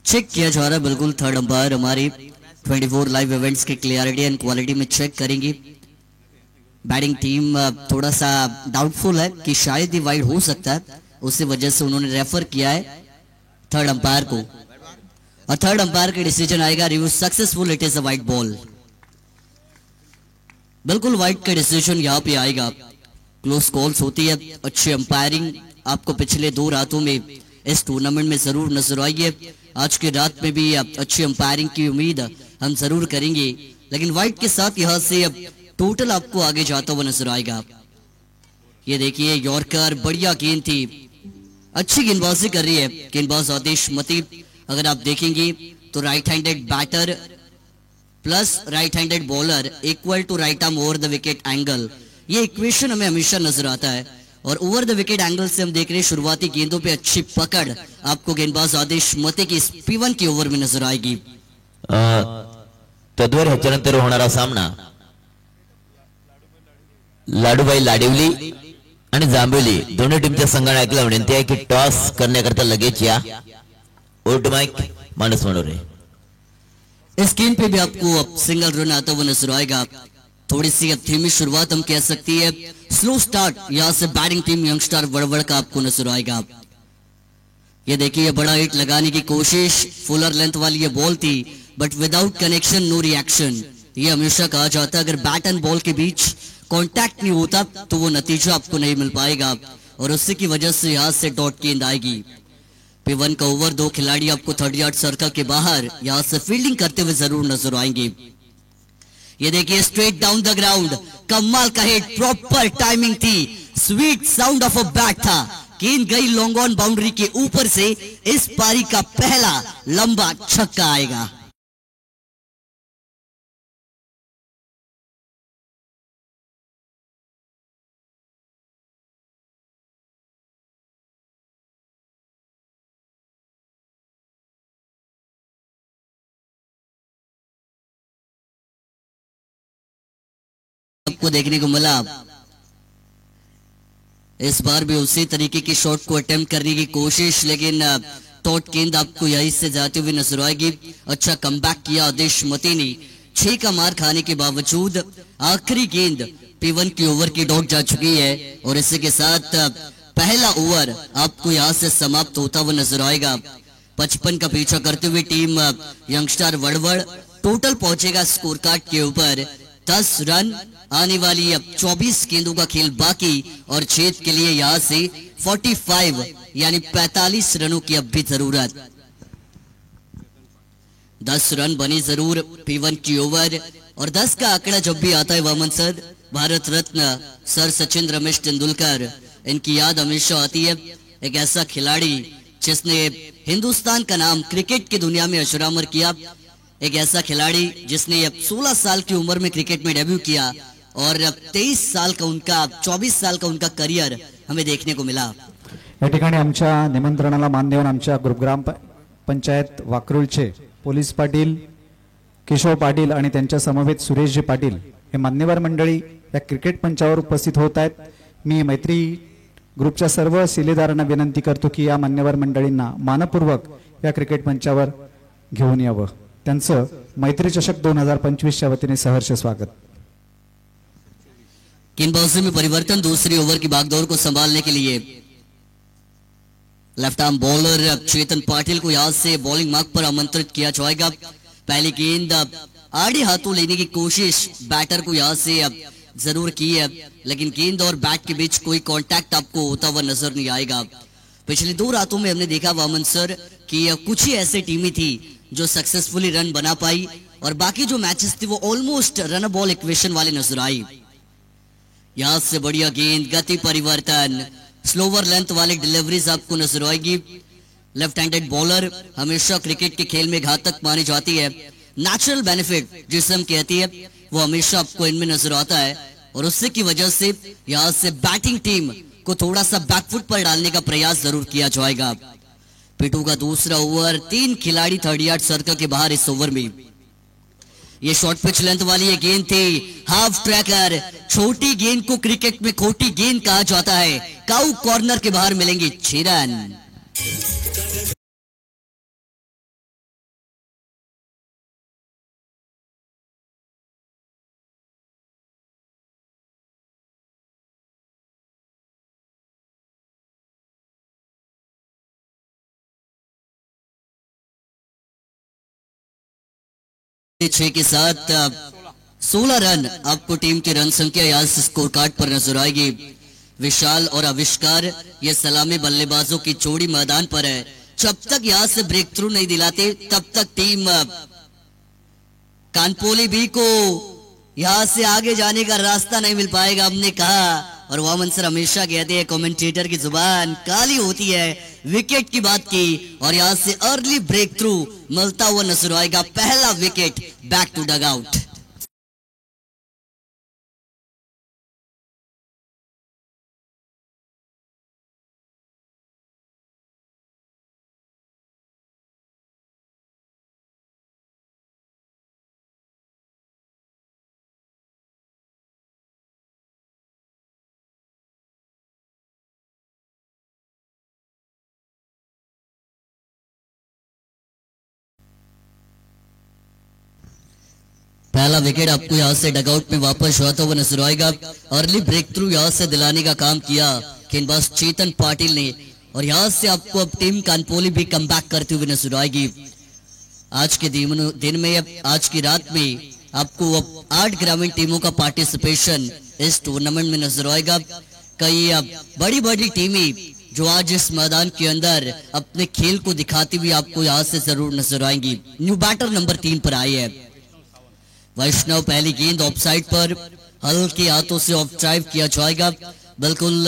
S3: चेक किया जा रहा है बिल्कुल. थर्ड अंपायर हमारी 24 लाइव इवेंट्स की क्लियरिटी एंड क्वालिटी में चेक करेंगी. बैटिंग टीम थोड़ा सा डाउटफुल है कि शायद ही वाइड हो सकता है, उसी वजह से उन्होंने रेफर किया है थर्ड अंपायर को. और थर्ड अंपायर का डिसीजन आएगा review successful, it is a wide ball. बिल्कुल वाइड का डिसीजन यहाँ पे आएगा. क्लोज कॉल्स होती है. अच्छी अंपायरिंग आपको पिछले 2 रातों में इस टूर्नामेंट में जरूर नजर आई है. आज की रात में भी अच्छी अंपायरिंग की उम्मीद हम जरूर करेंगे, लेकिन वाइड के साथ यहां से अब टोटल आपको आगे जाता हुआ नजर आएगा. ये देखिए यॉर्कर, बढ़िया गेंद थी. अच्छी गेंदबाजी कर रही है गेंदबाज आदेश मती. अगर आप देखेंगे तो right handed batter plus right handed bowler equal to right arm over the wicket angle, ये इक्वेशन हमें हमेशा नजर आता है. और ओवर द विकेट एंगल से हम देख रहे हैं शुरुआती गेंदों पे अच्छी पकड़ आपको गेंदबाज आदेश मते की P1 की ओव्हर में नजर आएगी.
S4: तद्वारे ह्याच्यानंतर होणारा सामना लाडूबाई लाडिवली आणि जांभोली दोन्ही टीमच्या संघाने ऐकला विनंती आहे की टॉस करण्याकरता लगेच या. ओल्ड माइक मानस मनोरे.
S3: इस गेंद पे भी आपको अब सिंगल रन आता हुआ नजर आएगा. थोड़ी सी अब धीमी शुरुआत हम कह सकती है. स्लो स्टार्ट यहां से बैटिंग टीम यंगस्टर वड़वड़ का आपको नजर आएगा. ये देखिए बड़ा हिट लगाने की कोशिश, फुलर लेंथ वाली ये बॉल थी but without connection no reaction. ये हमेशा कहा जाता है अगर बैट एंड बॉल के बीच कांटेक्ट नहीं होता तो वो नतीजा आपको नहीं मिल पाएगा और उसी की वजह से यहां से डॉट गेंद आएगी. P1 का ओवर. 2 खिलाड़ी आपको 30 यार्ड सर्कल के बाहर यहां से फील्डिंग करते हुए जरूर नजर आएंगे. ये देखिए स्ट्रेट डाउन द ग्राउंड, कमाल का हिट, प्रॉपर टाइमिंग थी, sweet sound of a bat था. गेंद गई लॉन्ग ऑन बाउंड्री के ऊपर से. इस पारी का पहला लंबा छक्का आएगा. आपको देखने को मिला इस बार भी उसी तरीके की शॉट को अटेम्प्ट करने की कोशिश, लेकिन टॉट गेंद आपको यहीं से जाते हुए नजर आएगी. अच्छा कमबैक किया आदेश मती ने. 6 का मार खाने के बावजूद आखिरी गेंद P1 की ओवर की डॉट जा चुकी है और इसी के साथ पहला ओवर आपको यहां से समाप्त होता हुआ नजर आएगा. 55 का पीछा करते हुए टीम यंगस्टार वड़वड़ टोटल पहुंचेगा स्कोर कार्ड के ऊपर 10 रन। आने वाली अब 24 गेंदों का खेल बाकी और जीत के लिए यहां से 45 यानी 45 रनों की अब भी जरूरत। 10 रन बने जरूर P1 की ओवर और 10 का आंकड़ा जब भी आता है वामन सर, भारत रत्न सर सचिन रमेश तेंदुलकर इनकी याद हमेशा आती है। एक ऐसा खिलाड़ी जिसने हिंदुस्तान का नाम क्रिकेट की दुनिया में अशरामर किया, एक ऐसा खिलाड़ी जिसने अब 16 साल की उम्र में क्रिकेट में डेब्यू किया और अब 23 साल का उनका 24 साल का उनका करियर हमें देखने को मिला।
S2: या ठिकाणी आमच्या निमंत्रणाला मान देऊन आमच्या ग्राम पंचायत वाकरुळचे पोलीस पाटील केशव पाटील आणि त्यांच्या समवेत सुरेशजी पाटील हे मान्यवर मंडळी या क्रिकेट मंचावर उपस्थित होत आहेत। मी मैत्री ग्रुपच्या सर्व शिलेदारांना विनंती करतो की या मान्यवर मंडळींना मानपूर्वक या क्रिकेट मंचावर घेऊन यावं। त्यांचं मैत्री चषक 2025 च्या वतीने सहर्ष स्वागत।
S3: गेंदबाजी में परिवर्तन, दूसरी ओवर की भागदौड़ को संभालने के लिए लेफ्ट आर्म बॉलर चेतन पाटिल को यहां से बॉलिंग मार्क पर आमंत्रित किया जाएगा। पहली गेंद आड़े हाथों लेने की कोशिश बैटर को यहां से अब जरूर की है, लेकिन गेंद और बैट के बीच कोई कांटेक्ट आपको होता हुआ नजर नहीं आएगा। पिछले 2 रातों में हमने देखा वामन सर कि कुछ ही ऐसी टीमें थी जो सक्सेसफुली रन बना पाई और बाकी जो मैचेस थे वो ऑलमोस्ट रन बॉल इक्वेशन वाले नजर आई। यहां से बढ़िया गेंद, गति परिवर्तन, स्लोवर लेंथ वाली डिलीवरीज आपको नजर आएगी। लेफ्ट हैंडेड बॉलर हमेशा क्रिकेट के खेल में घातक मानी जाती है। नेचुरल बेनिफिट जिसे हम कहती है वो हमेशा आपको इनमें नजर आता है और उससे की वजह से यहां से बैटिंग टीम को थोड़ा सा बैकफुट पर डालने का प्रयास जरूर किया जाएगा। पिटू का दूसरा ओवर, 3 खिलाड़ी 30 यार्ड सर्कल के बाहर इस ओवर में। ये शॉर्ट पिच लेंथ वाली ये गेंद थी, हाफ ट्रैकर। छोटी गेंद को क्रिकेट में खोटी गेंद कहा जाता है। काउ कॉर्नर के बाहर मिलेंगे 6 रन। छह के साथ 16 रन आपको टीम की रन संख्या यहां से स्कोर कार्ड पर नजर आएगी। विशाल और आविष्कार ये सलामी बल्लेबाजों की जोड़ी मैदान पर है। जब तक यहां से ब्रेक थ्रू नहीं दिलाते तब तक टीम कानपोली बी को यहां से आगे जाने का रास्ता नहीं मिल पाएगा, हमने कहा। और वामन सर हमेशा कहते हैं कमेंटेटर की जुबान काली होती है। विकेट की बात की और यहां से अर्ली ब्रेक थ्रू मिलता हुआ नजर आएगा। पहला wicket, back to dugout. पहला विकेट आपको यहां से डगआउट में वापस जाता हुआ नजर आएगा। अर्ली ब्रेक थ्रू यहां से दिलाने का काम किया गेंदबाज चेतन पाटिल ने और यहां से आपको अब टीम कानपोली भी कम बैक करते हुए नजर आएगी। आज के दिन में, आज की रात में आपको अब 8 ग्रामीण टीमों का पार्टिसिपेशन इस टूर्नामेंट में नजर आएगा। कई बड़ी बड़ी टीमें जो आज इस मैदान के अंदर अपने खेल को दिखाती हुई आपको यहां से जरूर नजर आएंगी। न्यू बैटर नंबर 3 पर आए हैं वैष्णव। पहली गेंद ऑफसाइड पर हल्के हाथों से ऑफ ड्राइव किया जाएगा। बिल्कुल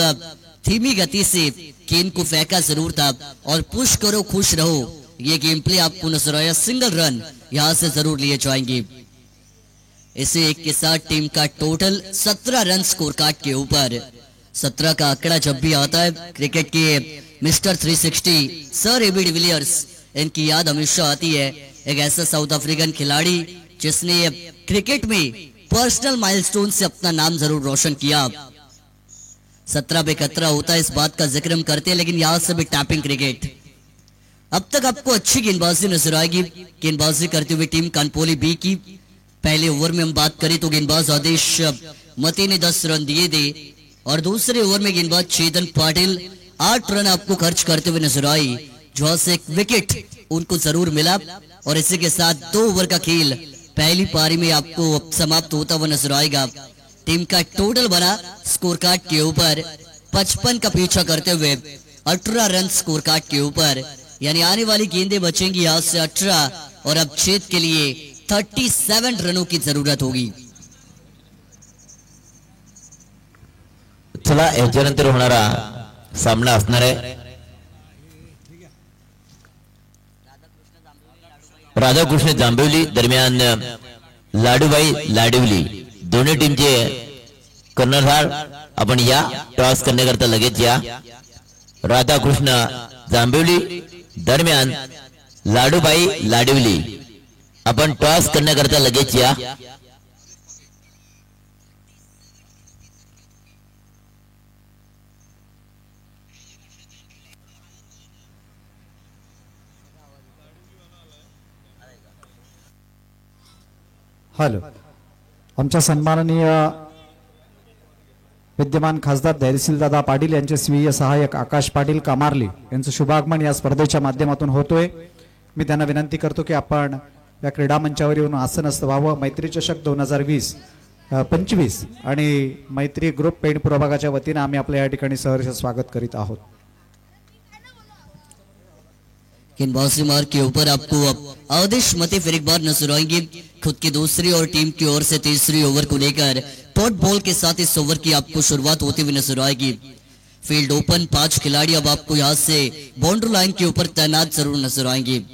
S3: धीमी गति से गेंद को फेंका जरूर था और पुश करो खुश रहो ये गेम प्ले आपको नजर आया। सिंगल रन यहां से जरूर लिए जाएंगे। इसे 1 के साथ टीम का टोटल 17 रन स्कोर कार्ड के ऊपर। 17 का आंकड़ा जब भी आता है क्रिकेट के मिस्टर 360 सर एबी डिविलियर्स इनकी याद हमेशा आती है। एक ऐसा साउथ अफ्रीकन खिलाड़ी जिसने क्रिकेट में पर्सनल माइलस्टोन से अपना नाम जरूर रोशन किया। 17 पे खतरा होता है, इस बात का जिक्र हम करते हैं, लेकिन यहां से भी टैपिंग क्रिकेट। अब तक आपको अच्छी गेंदबाजी नजर आएगी गेंदबाजी करते हुए टीम कानपोली बी की। पहले ओवर में हम बात करें तो गेंदबाज आदेश मती ने 10 रन दिए थे और दूसरे ओवर में गेंदबाज चेतन पाटिल 8 रन आपको खर्च करते हुए नजर आई, जहां से एक विकेट उनको जरूर मिला। और इसी के साथ 2 ओवर का खेल पहली पारी में आपको समाप्त होता हुआ नजर आएगा। टीम का टोटल बना स्कोर कार्ड के ऊपर 55 का पीछा करते हुए 18 रन स्कोर कार्ड के ऊपर, यानी आने वाली गेंदें बचेंगी यहाँ से 18 और अब जीत के लिए 37 रनों की जरूरत होगी।
S4: चला याच्यानंतर होणारा सामना असणार आहे राधाकृष्ण जांभिवली दरम्यान लाडूबाई लाडिवली, दोन्ही टीमचे कर्णधार आपण या टॉस करण्याकरता लगेच या। राधाकृष्ण जांभिवली दरम्यान लाडूबाई लाडिवली, आपण टॉस करण्याकरता लगेच या।
S2: हॅलो, आमच्या सन्माननीय विद्यमान खासदार धैर्यशीलदादा पाटील यांचे स्वीय सहाय्यक आकाश पाटील कामार्ली यांचं शुभागमन या स्पर्धेच्या माध्यमातून होतोय। मी त्यांना विनंती करतो की आपण या क्रीडा मंचावर येऊन आसनस्थ व्हावं। मैत्री चषक 2025 आणि मैत्री ग्रुप पेण प्रभागाच्या वतीने आम्ही आपल्या या ठिकाणी सहर्ष स्वागत करीत आहोत।
S3: गेंदबाजी मार्ग के ऊपर आपको आदेश मते फिर एक बार नजर आएंगे। खुद की दूसरी और टीम की ओर से तीसरी ओवर को लेकर डॉट बॉल के साथ इस ओवर की आपको शुरुआत होती हुई नजर आएगी। फील्ड ओपन, 5 खिलाड़ी अब आपको यहां से बाउंड्री लाइन के ऊपर तैनात जरूर नजर आएंगे।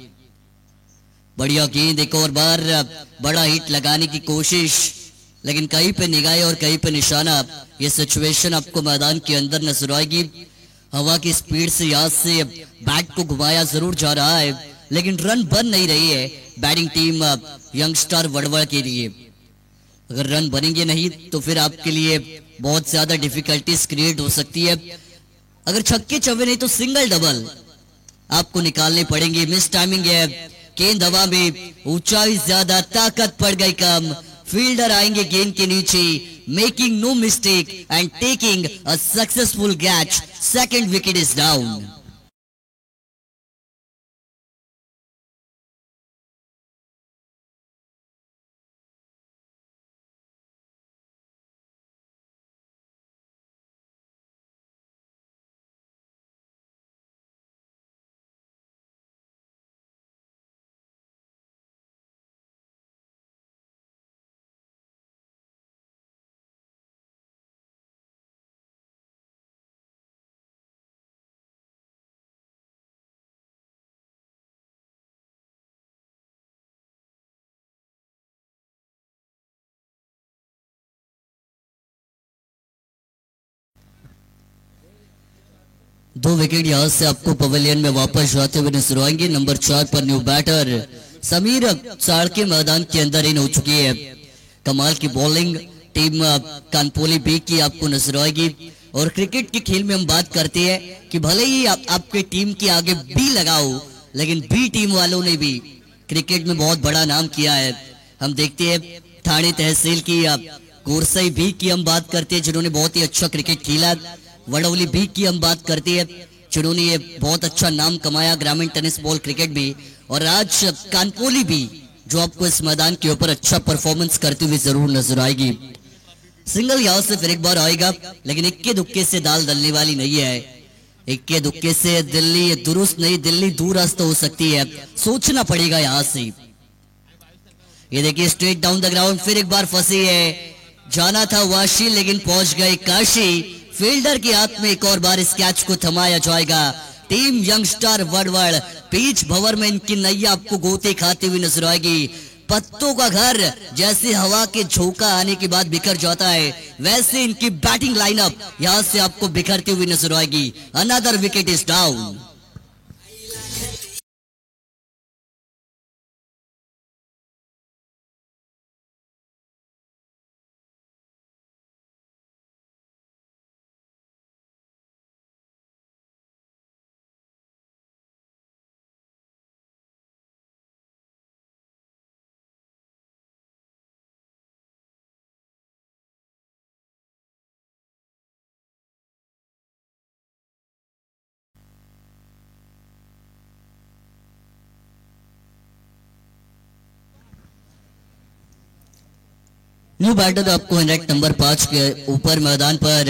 S3: बढ़िया गेंद, एक और बार बड़ा हिट लगाने की कोशिश, लेकिन कहीं पे निगाह और कहीं पे निशाना। ये सिचुएशन आपको मैदान के अंदर नजर आएगी। हवा की स्पीड से यहां से बैट को घुमाया जरूर जा रहा है, लेकिन रन बन नहीं रही है बैटिंग टीम यंगस्टर वड़वड़ के लिए। अगर रन बनेंगे नहीं तो फिर आपके लिए बहुत ज्यादा डिफिकल्टीज क्रिएट हो सकती है। अगर छक्के चौके नहीं तो सिंगल डबल आपको निकालने पड़ेंगे। मिस टाइमिंग है, गेंद हवा में, ऊंचाई ज्यादा, ताकत पड़ गई कम। फील्डर आएंगे गेंद के नीचे, making no mistake and taking a successful catch. Second wicket is down. दो विकेट यहां से आपको पवेलियन में वापस जाते हुए नजर आएंगे। नंबर 4 पर न्यू बैटर समीर साड़के मैदान के अंदर इन हो चुकी है। कमाल की बॉलिंग टीम कानपोली बी की आपको नजर आएगी। और क्रिकेट के खेल में हम बात करते हैं कि भले ही आपके टीम के आगे बी लगाओ, लेकिन बी टीम वालों ने भी क्रिकेट में बहुत बड़ा नाम किया है। हम देखते हैं थाने तहसील की गोरसई बी की हम बात करते हैं जिन्होंने बहुत ही अच्छा क्रिकेट खेला। वडौली बी की हम बात करते हैं जिन्होंने ये बहुत अच्छा नाम कमाया ग्रामीण टेनिस बॉल क्रिकेट में। और आज कानपोली भी जो आपको इस मैदान के ऊपर अच्छा परफॉर्मेंस करती हुई जरूर नजर आएगी। सिंगल यहां से फिर एक बार आएगा, लेकिन इक्के दुक्के से दाल दलने वाली नहीं है। इक्के दुक्के से दिल्ली दुरुस्त नहीं, दिल्ली दूरस्त हो सकती है। सोचना पड़ेगा यहां से। ये देखिए स्ट्रेट डाउन द ग्राउंड, फिर एक बार फंसी है। जाना था वाशी लेकिन पहुंच गए काशी। फील्डर के हाथ में एक और बार इस कैच को थमाया जाएगा। टीम यंगस्टर वड़वड़ पीच भंवर में इनकी नैया आपको गोते खाती हुई नजर आएगी। पत्तों का घर जैसे हवा के झोंका आने के बाद बिखर जाता है, वैसे इनकी बैटिंग लाइनअप यहां से आपको बिखरती हुई नजर आएगी। Another wicket is down. New batter आपको रैंक नंबर 5 के ऊपर मैदान पर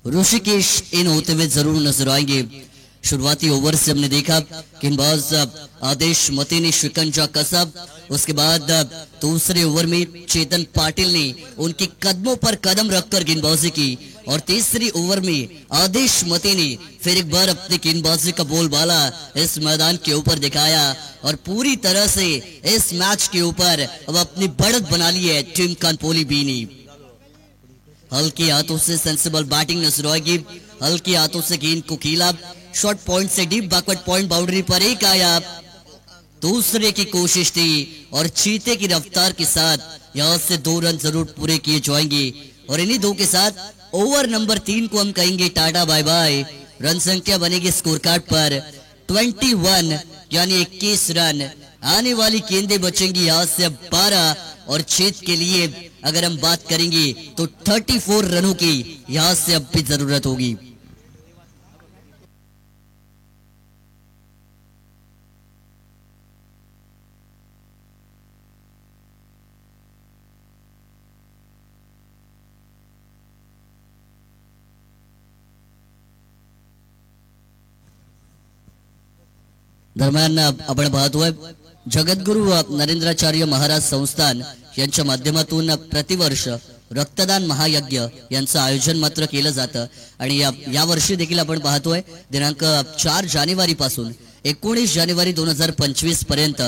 S3: ऋषिकेश इन होते हुए जरूर नजर आएंगे। शुरुआती ओवर से हमने देखा गेंदबाज आदेश मते ने शिकंजा कसा, उसके बाद दूसरे ओवर में चेतन पाटिल ने उनके कदमों पर कदम रखकर गेंदबाजी की और तीसरी ओवर में आदेश मते ने फिर एक बार अपनी गेंदबाजी का बोलबाला इस मैदान के ऊपर दिखाया और पूरी तरह से इस मैच के ऊपर अब अपनी बढ़त बना ली है टीम कानपोली बी ने। हल्के हाथों से सेंसिबल बैटिंग नजर आएगी, हल्के हाथों से गेंद को खेला, शॉर्ट पॉइंट से डीप बैकवर्ड पॉइंट बाउंड्री पर एक आया, दूसरे की कोशिश थी और चीते की रफ्तार के साथ यहां से 2 रन जरूर पूरे किए जाएंगे और इन्हीं 2 के साथ ओवर नंबर 3 को हम कहेंगे टाटा बाय बाय। रन संख्या बनेगी स्कोर कार्ड पर 21 यानी 21 रन। आने वाली गेंदें बचेंगी यहां से 12 और जीत के लिए अगर हम बात करेंगे तो 34 रनों की यहां से अब भी जरूरत होगी। दरम्यान आपण पाहतोय जगद्गुरु नरेंद्राचार्य महाराज संस्थान यांच्या माध्यमातून प्रतिवर्ष रक्तदान महायज्ञ यांचं आयोजन मात्र केलं जातं आणि या वर्षी देखील आपण पाहतोय दिनांक 4 जानेवारी पासून 19 जानेवारी 2025 पर्यंत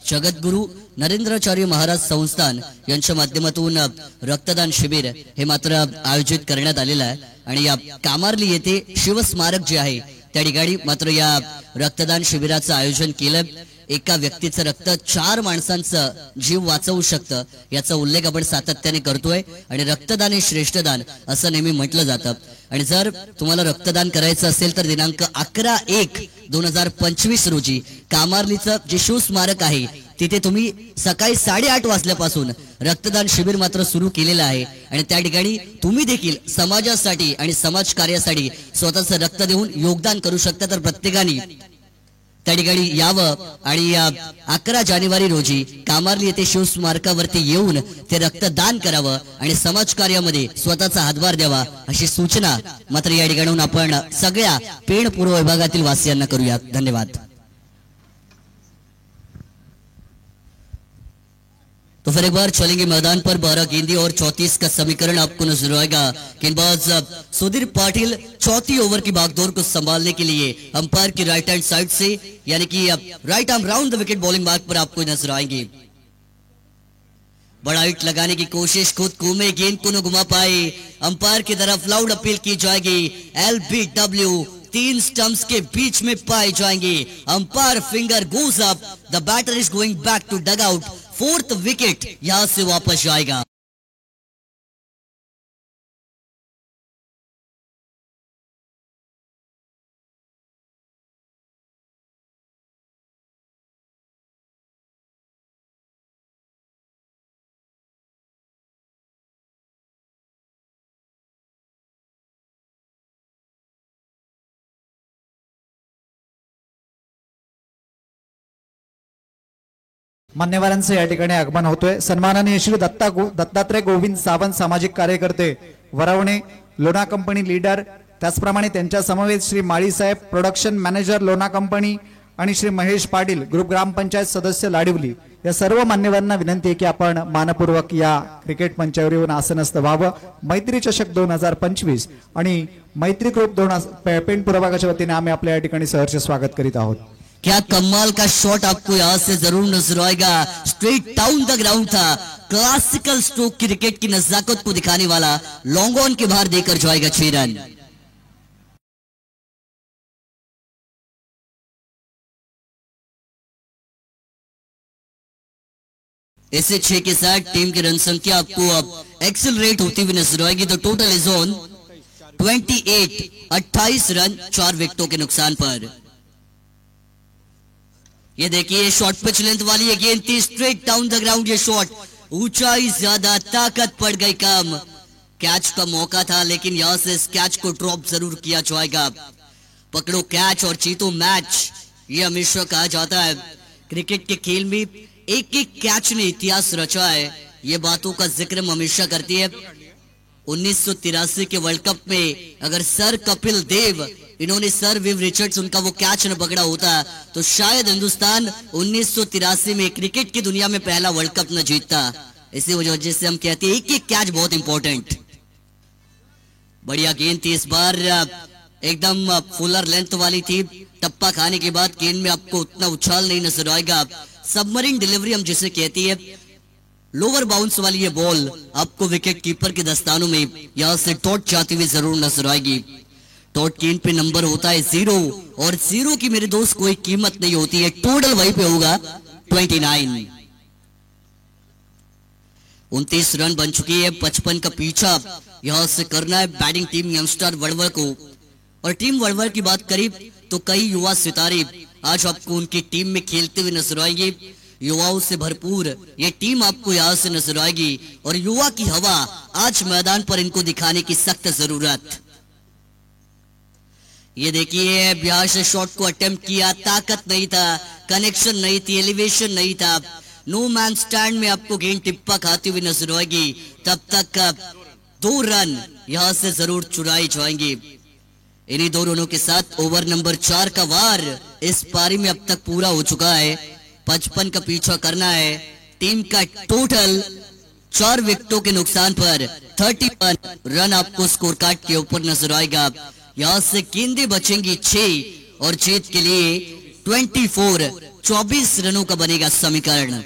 S3: जगद्गुरु नरेंद्राचार्य महाराज संस्थान यांच्या माध्यमातून रक्तदान शिबिर हे मात्र आयोजित करण्यात आलेलं आहे आणि या कामारली येथे शिवस्मारक जे आहे त्या ठिकाणी मात्र या रक्तदान शिबिराचं आयोजन केलं। एका व्यक्तीचं रक्त 4 माणसांचं जीव वाचवू शकतं याचा उल्लेख आपण सातत्याने करतोय आणि रक्तदान हे श्रेष्ठदान असं नेहमी म्हटलं जातं आणि जर तुम्हाला रक्तदान करायचं असेल तर दिनांक 11/1/2025 रोजी कामार्लीचं जे शिवस्मारक आहे तिथे तुम्ही सकाळी 8:30 वाजल्यापासून रक्तदान शिबिर मात्र सुरू केलेलं आहे आणि त्या ठिकाणी तुम्ही देखील समाजासाठी आणि समाज कार्यासाठी स्वतःचं रक्त देऊन योगदान करू शकता। तर प्रत्येकाने त्या ठिकाणी यावं आणि 11 जानेवारी रोजी कामार्ली येथे शिवस्मारकावरती येऊन ते रक्तदान करावं आणि समाज कार्यामध्ये स्वतःचा हातभार द्यावा अशी सूचना मात्र या ठिकाणाहून आपण सगळ्या पेण पूर्व विभागातील वासियांना करूया। धन्यवाद। तो फिर एक बार चलेंगे मैदान पर 12 गेंदे और 34 का समीकरण आपको नजर आएगा। गेंदबाज सुधीर पाटिल चौथी ओवर की भागदौड़ को संभालने के लिए अंपायर की राइट हैंड साइड से यानी कि right arm round the wicket bowling mark पर आपको नजर आएंगे। बड़ा हिट लगाने की कोशिश, खुद घूमे, गेंद को न घुमा पाए, अंपायर की तरफ लाउड अपील की जाएगी। LBW 3 स्टंप्स के बीच में पाए जाएंगे। Umpire finger goes up, the batter is going back to dugout. 4th wicket यहां से वापस जाएगा।
S2: मान्यवरांचे या ठिकाणी आगमन होतोय। सन्माननीय श्री दत्तात्रय गोविंद सावंत सामाजिक कार्यकर्ते वरवणे लोणा कंपनी लीडर, त्याचप्रमाणे त्यांच्या समवेत श्री माळी साहेब प्रोडक्शन मॅनेजर लोणा कंपनी आणि श्री महेश पाटील ग्रुप ग्रामपंचायत सदस्य लाडिवली या सर्व मान्यवरांना विनंती आहे की आपण मानपूर्वक या क्रिकेट मंचावर येऊन आसनस्थ व्हावं। मैत्री चषक 2025 आणि मैत्री ग्रुप पेण प्रभागाच्या वतीने आम्ही आपल्या या ठिकाणी सहर्ष स्वागत करीत आहोत।
S3: क्या कमाल का शॉट आपको यहां से जरूर नजर आएगा। स्ट्रेट डाउन द ग्राउंड था, क्लासिकल स्ट्रोक क्रिकेट की नजाकत को दिखाने वाला लॉन्ग ऑन के बाहर देकर जाएगा 6 रन। ऐसे 6 के साथ टीम की रन संख्या आपको अब एक्सेलरेट होती हुई नजर आएगी। तो टोटल इज ऑन 28, 28 रन 4 विकेटों के नुकसान पर। ये देखिए शॉर्ट पिच लेंथ वाली ये गेंद थी, स्ट्रेट डाउन द ग्राउंड। ये शॉट ऊंचाई ज्यादा, ताकत पड़ गई कम। कैच का मौका था लेकिन यहां से इस कैच को ड्रॉप जरूर किया जाएगा। पकड़ो कैच और जीतो मैच, ये हमेशा कहा जाता है। क्रिकेट के खेल में एक एक कैच ने इतिहास रचा है। ये बातों का जिक्र हम हमेशा करती है। 1983 के वर्ल्ड कप में अगर सर कपिल देव इन्होंने सर विव रिचर्ड्स उनका वो कैच न पकड़ा होता तो शायद हिंदुस्तान 1983 में क्रिकेट की दुनिया में पहला वर्ल्ड कप न जीतता। इसी वजह से हम कहते हैं एक एक कैच बहुत इंपॉर्टेंट। बढ़िया गेंद थी इस बार, एकदम फुलर लेंथ वाली थी। टप्पा खाने के बाद गेंद में आपको उतना उछाल नहीं नजर आएगा। सबमरीन डिलीवरी हम जिसे कहती है, लोअर बाउंस वाली ये बॉल आपको विकेट कीपर के दस्तानों में यहां से डॉट जाती हुई जरूर नजर आएगी। डॉट गेंद पे नंबर होता है 0 और 0 की मेरे दोस्त कोई कीमत नहीं होती है। टोटल वहीं पे होगा 29। 29 रन बन चुकी है। 55 का पीछा यहां से करना है बैटिंग टीम यंगस्टर वड़वड़ को। और टीम वड़वड़ की बात करी तो कई युवा सितारे आज आपको उनकी टीम में खेलते हुए नजर आएंगे। युवाओं से भरपूर ये टीम आपको यहां से नजर आएगी और युवा की हवा आज मैदान पर इनको दिखाने की सख्त जरूरत। ये देखिए बिहार से शॉट को अटेम्प्ट किया, ताकत नहीं था, कनेक्शन नहीं थी, एलिवेशन नहीं था। नो मैन स्टैंड में आपको गेंद टिप्पा खाती हुई नजर आएगी। तब तक 2 रन यहां से जरूर चुराई जाएंगे। इन्हीं 2 रनों के साथ ओवर नंबर 4 का वार इस पारी में अब तक पूरा हो चुका है। 55 का पीछा करना है। टीम का टोटल 4 विकेटों के नुकसान पर 31 रन आपको स्कोर कार्ड के ऊपर नजर आएगा। यहां से गेंदें बचेंगी 6 और जीत के लिए 24 रनों का बनेगा समीकरण।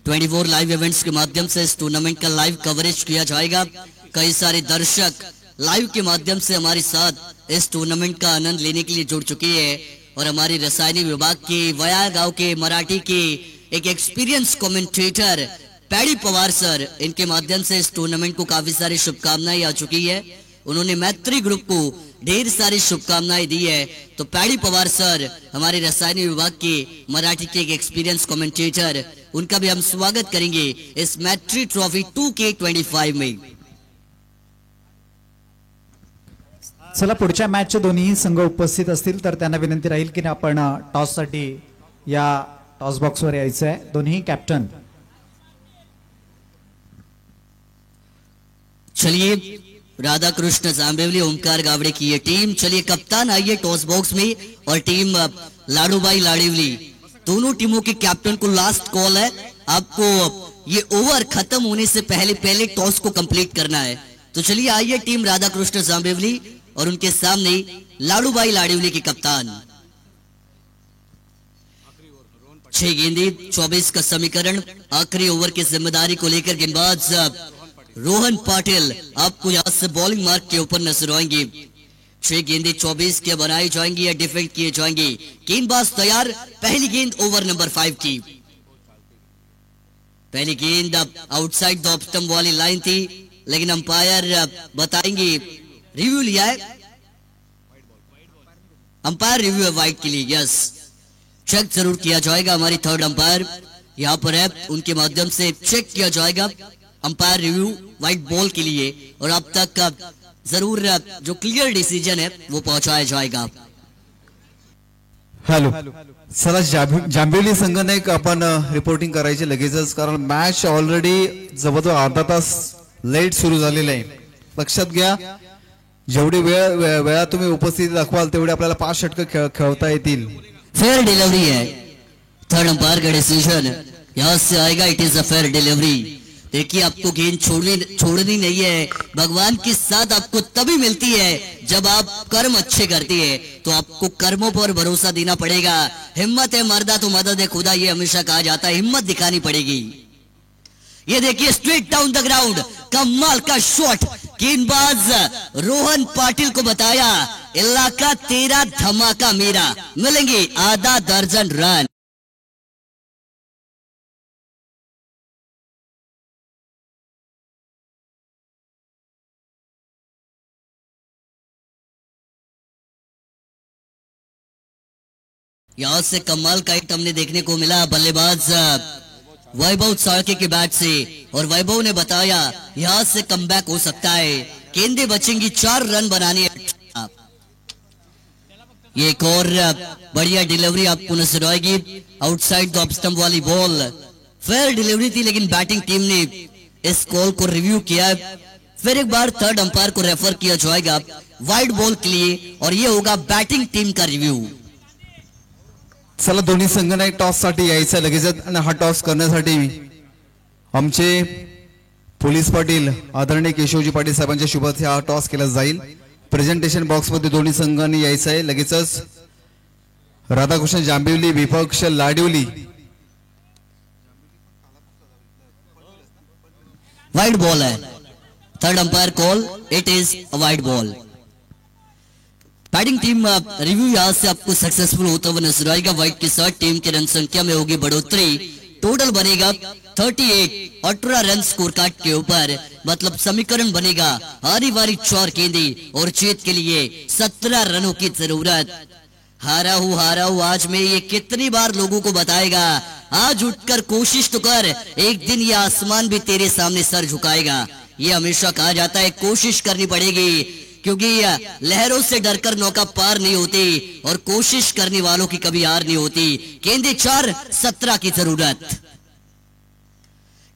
S3: 24 लाइव इवेंट्स के माध्यम से इस टूर्नामेंट का लाइव कवरेज किया जाएगा। कई सारे दर्शक लाइव के माध्यम से हमारे साथ इस टूर्नामेंट का आनंद लेने के लिए जुड़ चुके हैं और हमारी रसायनी विभाग के वया गांव के मराठी के एक experience commentator paddy Pawar sir, इनके माध्यम से इस टूर्नामेंट को काफी सारी शुभकामनाएं आ चुकी है। उन्होंने मैत्री ग्रुप को ढेर सारी शुभकामनाएं दी है। तो पैडी पवार सर हमारे रसायनी विभाग के मराठी के एक एक्सपीरियंस कमेंटेटर, उनका भी हम स्वागत करेंगे इस मैत्री ट्रॉफी 2K25 में।
S2: चला पुढच्या मॅचचे दोन्ही संघ उपस्थित असतील तर त्यांना विनंती राहील की आपण टॉस साठी या टॉस बॉक्सवर यायचं आहे। दोन्ही कॅप्टन
S3: चलिए राधा कृष्ण जांबेवली ओमकार गावड़े की ये टीम, चलिए कप्तान आइए टॉस बॉक्स में। और टीम लाडूबाई लाड़ेवली, दोनों टीमों के कैप्टन को लास्ट कॉल है, आपको ये ओवर खत्म होने से पहले टॉस को कंप्लीट करना है। तो चलिए आइए टीम राधा कृष्ण जांबेवली और उनके सामने लाडूबाई लाड़ेवली के कप्तान। 6 गेंदे 24 का समीकरण। आखिरी ओवर की जिम्मेदारी को लेकर गेंदबाज रोहन पाटिल आपको यहां से बॉलिंग मार्क के ऊपर नजर आएंगे। 6 गेंदे 24 के बनाई जाएंगी या डिफेंड किए जाएंगे। गेंदबाज तैयार। पहली गेंद ओवर नंबर 5 की। पहली गेंद आउटसाइड द ऑफ स्टंप वाली लाइन थी, लेकिन अंपायर बताएंगे रिव्यू लिया है। अंपायर रिव्यू है वाइड के लिए, यस चेक जरूर किया जाएगा। हमारी थर्ड अंपायर यहां पर है, उनके माध्यम से चेक किया जाएगा अंपायर रिव्यू वाइट बॉल के लिए और अब तक जरूर जो क्लियर डिसीजन है वो पहुंचाया जाएगा।
S1: हॅलो, चला जांभेली संघाने एक आपण रिपोर्टिंग करायची लगेचच, कारण मॅच ऑलरेडी जवळजवळ अर्धा तास लेट सुरू झालेला आहे। लक्षात घ्या, जेवढी वेळा तुम्ही उपस्थिती दाखवाल तेवढे आपल्याला 5 षटकं खेळता येतील।
S3: फेयर डिलीवरी है, थर्ड अंपायर का डिसीजन यहां से आएगा। It is a fair delivery. देखिए आपको गेंद छोड़नी नहीं है। भगवान की साथ आपको तभी मिलती है जब आप कर्म अच्छे करती है, तो आपको कर्मों पर भरोसा देना पड़ेगा। हिम्मत है मर्दा तो मदद है खुदा, ये हमेशा कहा जाता है, हिम्मत दिखानी पड़ेगी। ये देखिए स्ट्रेट डाउन द ग्राउंड, कमाल का शॉट। गेंदबाज रोहन पाटिल को बताया इलाका तेरा धमाका मेरा, मिलेंगे आधा दर्जन रन। यहां से कमाल का हिट हमने देखने को मिला बल्लेबाज वैभव साळके के बैट से, और वैभव ने बताया यहां से कमबैक हो सकता है। गेंदें बचेंगी, 4 रन बनाने। ये एक और बढ़िया डिलीवरी आपको नजर आएगी आउटसाइड द ऑफ स्टंप वाली बॉल। फेयर डिलीवरी थी लेकिन बैटिंग टीम ने इस कॉल को रिव्यू किया। फिर एक बार थर्ड अंपायर को रेफर किया जाएगा वाइड बॉल के लिए और ये होगा बैटिंग टीम का रिव्यू।
S1: चला दोन्ही संघांना टॉस साठी यायचं लगेचच आणि हा टॉस करण्यासाठी आमचे पोलीस पाटील आदरणीय केशवजी पाटील साहेबांच्या शुभ हस्ते हा टॉस केला जाईल। प्रेझेंटेशन बॉक्स मध्ये दोन्ही संघांनी यायचं आहे लगेचच। राधाकृष्ण जांभिवली विपक्ष लाडिवली।
S3: वाइड बॉल है, third umpire call, it is a wide ball. Batting team review यहां से आपको सक्सेसफुल होता हुआ नजर आएगा। वाइड के साथ टीम की रन संख्या में होगी बढ़ोतरी। टोटल बनेगा 38 18 रन स्कोर कार्ड के ऊपर, मतलब समीकरण बनेगा हारी वारी 4 गेंदे और जीत के लिए 17 रनों की जरूरत। हारा हूं आज मैं ये कितनी बार लोगों को बताएगा। आज उठकर कोशिश तो कर, एक दिन ये आसमान भी तेरे सामने सर झुकाएगा। ये हमेशा कहा जाता है, कोशिश करनी पड़ेगी क्योंकि लहरों से डरकर नौका पार नहीं होती और कोशिश करने वालों की कभी हार नहीं होती। गेंदे 4 17 की जरूरत।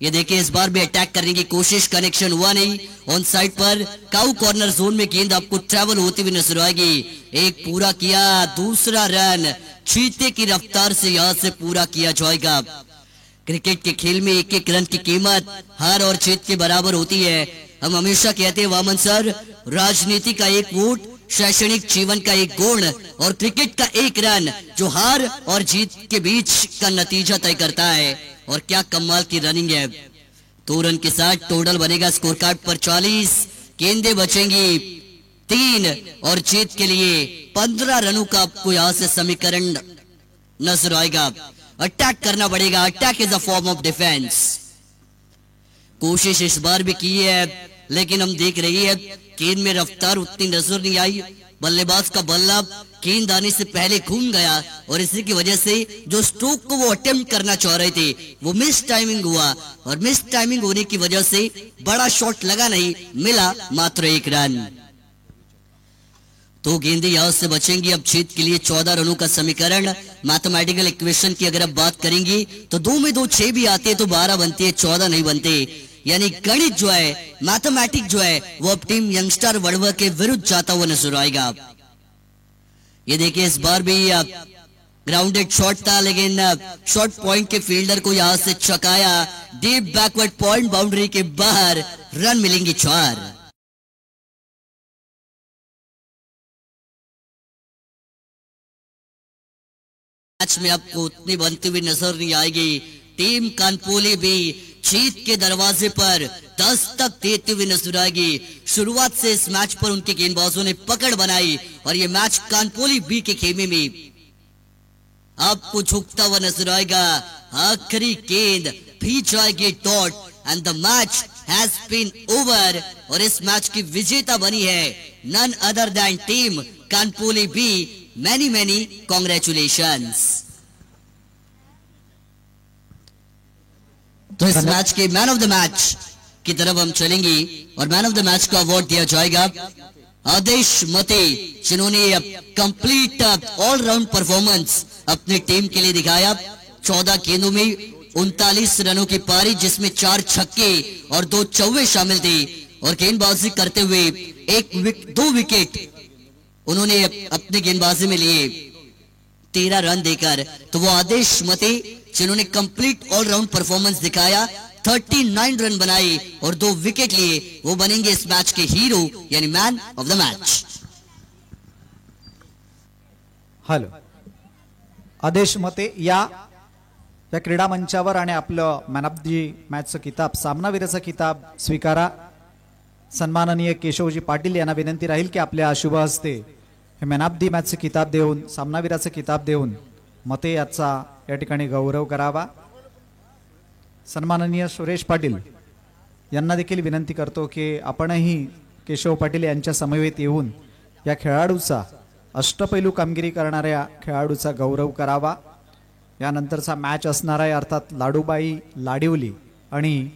S3: ये देखिए इस बार भी अटैक करने की कोशिश, कनेक्शन हुआ नहीं। ऑन साइड पर काउ कॉर्नर जोन में गेंद आपको ट्रेवल होती हुई नजर आएगी। एक पूरा किया, दूसरा रन चीते की रफ्तार से यहां से पूरा किया जाएगा। क्रिकेट के खेल में एक एक रन की कीमत हार और जीत के बराबर होती है। हम हमेशा कहते हैं वामन सर, राजनीति का एक वोट, शैक्षणिक जीवन का एक गुण और क्रिकेट का एक रन जो हार और जीत के बीच का नतीजा तय करता है। और क्या कमाल की रनिंग है। 2 रन के साथ टोटल बनेगा स्कोर कार्ड पर 40। गेंदें बचेंगी 3 और जीत के लिए 15 रनों का आपको यहां से समीकरण नजर आएगा। अटैक करना पड़ेगा, attack is a form of defence. कोशिश इस बार भी की है लेकिन हम देख रही है गेंद में रफ्तार उतनी नजर नहीं आई। बल्लेबाज का बल्ला गेंद आने से पहले घूम गया और इसी की वजह से जो स्ट्रोक को वो अटेम्प्ट करना चाह रहे थे वो मिस टाइमिंग हुआ और मिस टाइमिंग होने की वजह से बड़ा शॉट लगा नहीं, मिला मात्र 1 रन। 2 गेंदें यहां से बचेंगी अब जीत के लिए 14 रनों का समीकरण। मैथमेटिकल इक्वेशन की अगर आप बात करेंगे तो 2 में 2 6 भी आते हैं तो 12 बनते हैं, 14 नहीं बनते। यानी गणित जो है, मैथमेटिक जो है वो अब टीम यंगस्टर वड़वा के विरुद्ध जाता हुआ नजर आएगा। ये देखिए इस बार भी ग्राउंडेड शॉट था लेकिन शॉर्ट पॉइंट के फील्डर को यहां से चकाया। डीप बैकवर्ड पॉइंट बाउंड्री के बाहर, रन मिलेंगे 4। मैच में आपको उतनी बनती हुई नजर नहीं आएगी। टीम कानपोली भी जीत के दरवाजे पर दस्तक देते हुए नजर आएगी। शुरुआत से इस मैच पर उनके गेंदबाजों ने पकड़ बनाई और ये मैच कानपोली बी के खेमे में आपको झुकता हुआ नजर आएगा। आखिरी गेंद भी जाएगी dot and the match has been over और इस मैच की विजेता बनी है none other than team Kanpoli B. Many congratulations. तो इस मैच के मैन ऑफ द मैच की तरफ हम चलेंगे और मैन ऑफ द मैच का अवार्ड दिया जाएगा आदेश मते, जिन्होंने कंप्लीट ऑल राउंड परफॉर्मेंस अपनी टीम के लिए दिखाया। 14 गेंदों में 39 रनों की पारी जिसमें 4 छक्के और 2 चौवे शामिल थे और गेंदबाजी करते हुए 2 विकेट उन्होंने अपने गेंदबाजी में लिए 13 रन देकर। तो वो आदेश मते जिन्होंने कंप्लीट ऑलराउंड परफॉर्मेंस दिखाया, 39 रन बनाए और 2 विकेट लिए, वो बनेंगे इस मैच के हीरो यानी man of the match.
S2: Hello, Adesh Mate या क्रीडा मंचावर आणि आपलं मॅन ऑफ दी मॅचचं किताब, सामनावीराचा किताब स्वीकारा। सन्माननीय केशवजी पाटील यांना विनंती राहील की आपल्या शुभ हस्ते हे मॅन ऑफ दी मॅचचं किताब देऊन, सामनावीराचं किताब देऊन मते याचा या ठिकाणी गौरव करावा। सन्माननीय सुरेश पाटील यांना देखील विनंती करतो की आपणही केशव पाटील यांच्या समवेत येऊन या खेळाडूचा, अष्टपैलू कामगिरी करणाऱ्या खेळाडूचा गौरव करावा। यानंतरचा मॅच असणार आहे, अर्थात लाडूबाई लाडिवली आणि